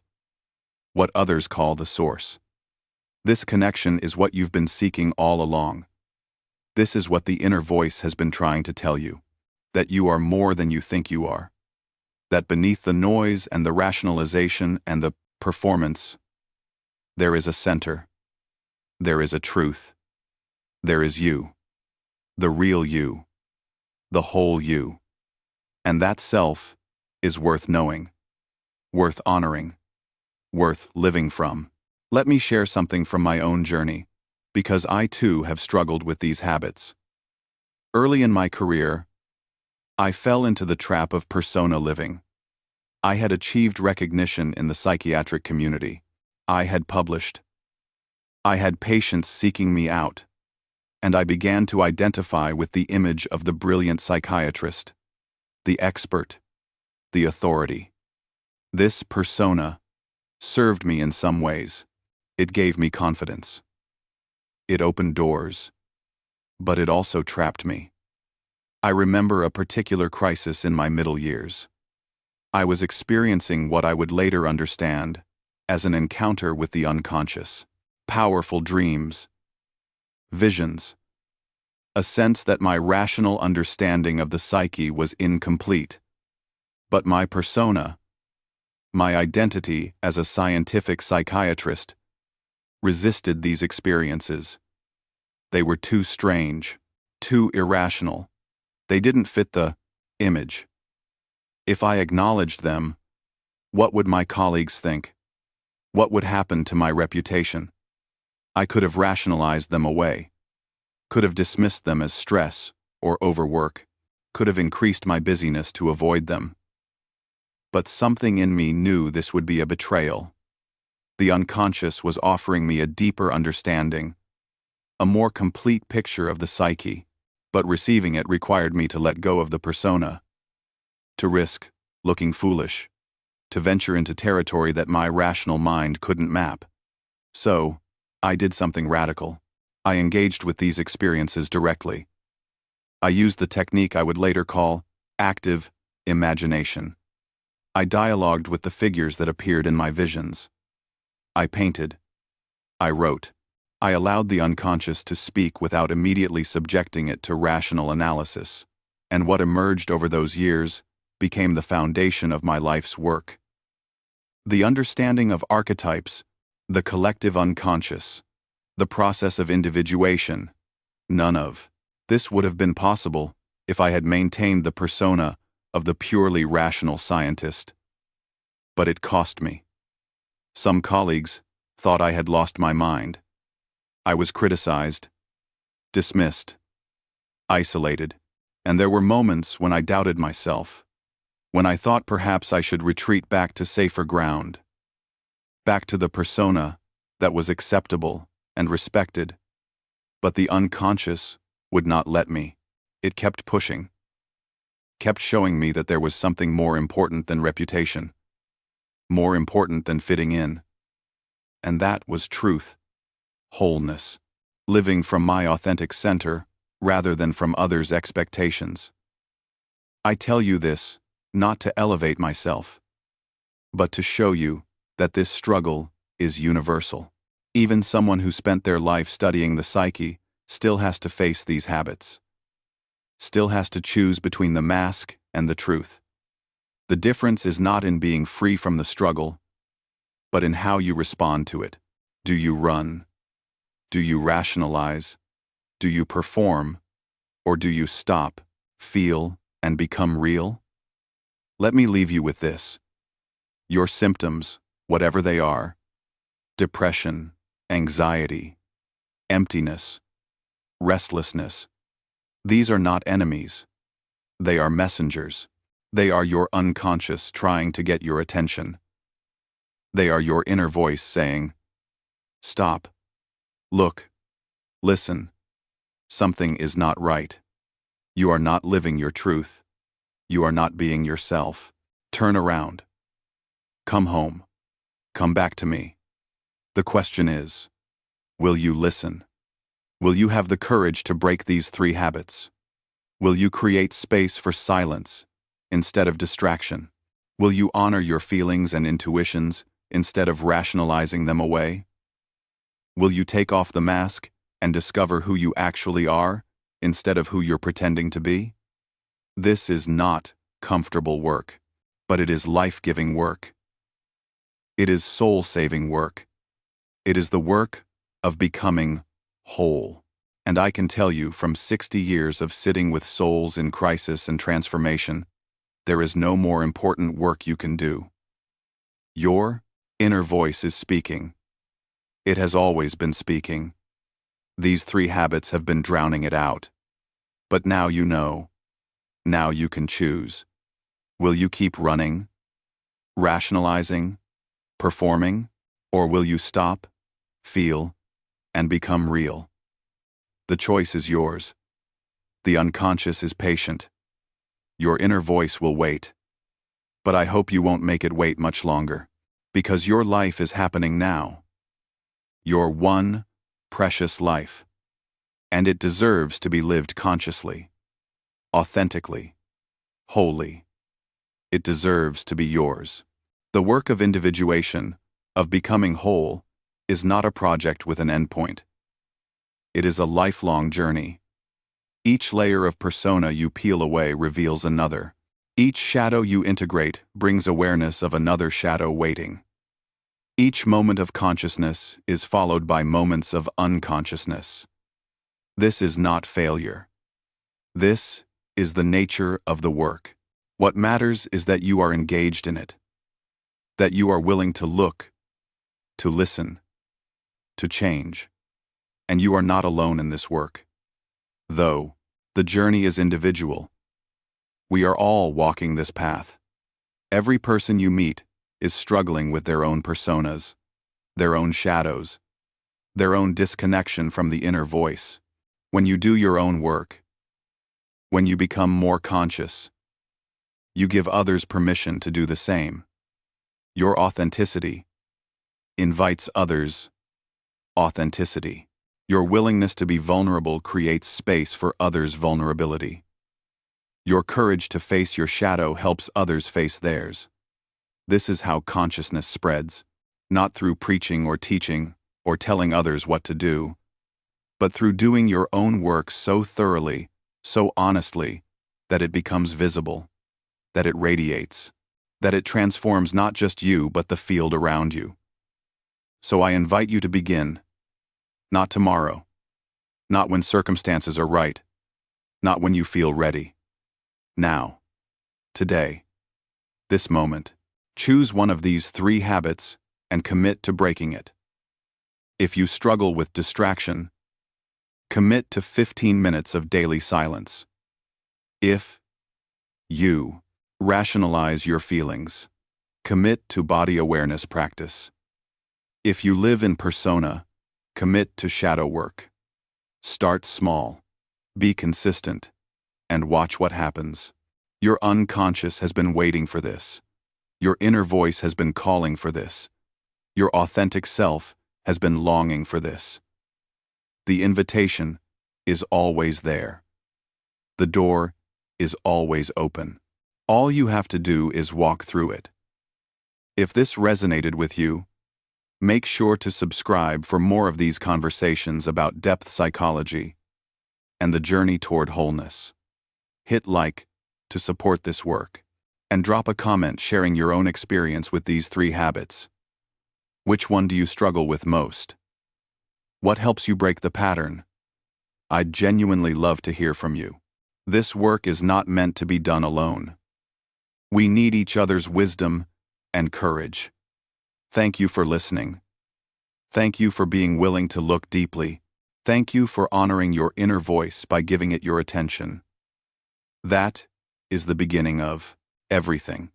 What others call the source. This connection is what you've been seeking all along. This is what the inner voice has been trying to tell you. That you are more than you think you are. That beneath the noise and the rationalization and the performance, there is a center. There is a truth. There is you. The real you. The whole you. And that self is worth knowing. Worth honoring. Worth living from. Let me share something from my own journey, because I too have struggled with these habits. Early in my career, I fell into the trap of persona living. I had achieved recognition in the psychiatric community. I had published. I had patients seeking me out, and I began to identify with the image of the brilliant psychiatrist, the expert, the authority. This persona served me in some ways. It gave me confidence. It opened doors, but it also trapped me. I remember a particular crisis in my middle years. I was experiencing what I would later understand as an encounter with the unconscious, powerful dreams, visions, a sense that my rational understanding of the psyche was incomplete, but my persona, my identity as a scientific psychiatrist, resisted these experiences. They were too strange, too irrational. They didn't fit the image. If I acknowledged them, what would my colleagues think? What would happen to my reputation? I could have rationalized them away, could have dismissed them as stress or overwork, could have increased my busyness to avoid them. But something in me knew this would be a betrayal. The unconscious was offering me a deeper understanding, a more complete picture of the psyche, but receiving it required me to let go of the persona, to risk looking foolish, to venture into territory that my rational mind couldn't map. So, I did something radical. I engaged with these experiences directly. I used the technique I would later call active imagination. I dialogued with the figures that appeared in my visions. I painted. I wrote. I allowed the unconscious to speak without immediately subjecting it to rational analysis, and what emerged over those years became the foundation of my life's work. The understanding of archetypes, the collective unconscious, the process of individuation. None of this would have been possible if I had maintained the persona of the purely rational scientist. But it cost me. Some colleagues thought I had lost my mind. I was criticized, dismissed, isolated, and there were moments when I doubted myself, when I thought perhaps I should retreat back to safer ground, back to the persona that was acceptable and respected. But the unconscious would not let me. It kept pushing, kept showing me that there was something more important than reputation, more important than fitting in. And that was truth, wholeness, living from my authentic center rather than from others' expectations. I tell you this not to elevate myself, but to show you that this struggle is universal. Even someone who spent their life studying the psyche still has to face these habits, still has to choose between the mask and the truth. The difference is not in being free from the struggle, but in how you respond to it. Do you run? Do you rationalize? Do you perform? Or do you stop, feel, and become real? Let me leave you with this. Your symptoms, whatever they are, depression, anxiety, emptiness, restlessness, these are not enemies. They are messengers. They are your unconscious trying to get your attention. They are your inner voice saying, "Stop. Look. Listen. Something is not right. You are not living your truth. You are not being yourself. Turn around. Come home. Come back to me." The question is, will you listen? Will you have the courage to break these 3 habits? Will you create space for silence instead of distraction? Will you honor your feelings and intuitions instead of rationalizing them away? Will you take off the mask and discover who you actually are instead of who you're pretending to be? This is not comfortable work, but it is life-giving work. It is soul-saving work. It is the work of becoming whole. And I can tell you from 60 years of sitting with souls in crisis and transformation, there is no more important work you can do. Your inner voice is speaking. It has always been speaking. These 3 habits have been drowning it out. But now you know. Now you can choose. Will you keep running, rationalizing, performing, or will you stop, feel, and become real? The choice is yours. The unconscious is patient. Your inner voice will wait. But I hope you won't make it wait much longer, because your life is happening now. Your one precious life. And it deserves to be lived consciously, authentically, wholly. It deserves to be yours. The work of individuation, of becoming whole, is not a project with an endpoint. It is a lifelong journey. Each layer of persona you peel away reveals another. Each shadow you integrate brings awareness of another shadow waiting. Each moment of consciousness is followed by moments of unconsciousness. This is not failure. This is the nature of the work. What matters is that you are engaged in it, that you are willing to look, to listen, to change. And you are not alone in this work. Though the journey is individual, we are all walking this path. Every person you meet is struggling with their own personas, their own shadows, their own disconnection from the inner voice. When you do your own work, when you become more conscious, you give others permission to do the same. Your authenticity invites others' authenticity. Your willingness to be vulnerable creates space for others' vulnerability. Your courage to face your shadow helps others face theirs. This is how consciousness spreads, not through preaching or teaching or telling others what to do, but through doing your own work so thoroughly, so honestly, that it becomes visible, that it radiates, that it transforms not just you but the field around you. So I invite you to begin, not tomorrow, not when circumstances are right, not when you feel ready. Now, today, this moment, choose one of these 3 habits and commit to breaking it. If you struggle with distraction, commit to 15 minutes of daily silence. If you rationalize your feelings, commit to body awareness practice. If you live in persona, commit to shadow work. Start small, be consistent, and watch what happens. Your unconscious has been waiting for this. Your inner voice has been calling for this. Your authentic self has been longing for this. The invitation is always there. The door is always open. All you have to do is walk through it. If this resonated with you, make sure to subscribe for more of these conversations about depth psychology and the journey toward wholeness. Hit like to support this work, and drop a comment sharing your own experience with these 3 habits. Which one do you struggle with most? What helps you break the pattern? I'd genuinely love to hear from you. This work is not meant to be done alone. We need each other's wisdom and courage. Thank you for listening. Thank you for being willing to look deeply. Thank you for honoring your inner voice by giving it your attention. That is the beginning of everything.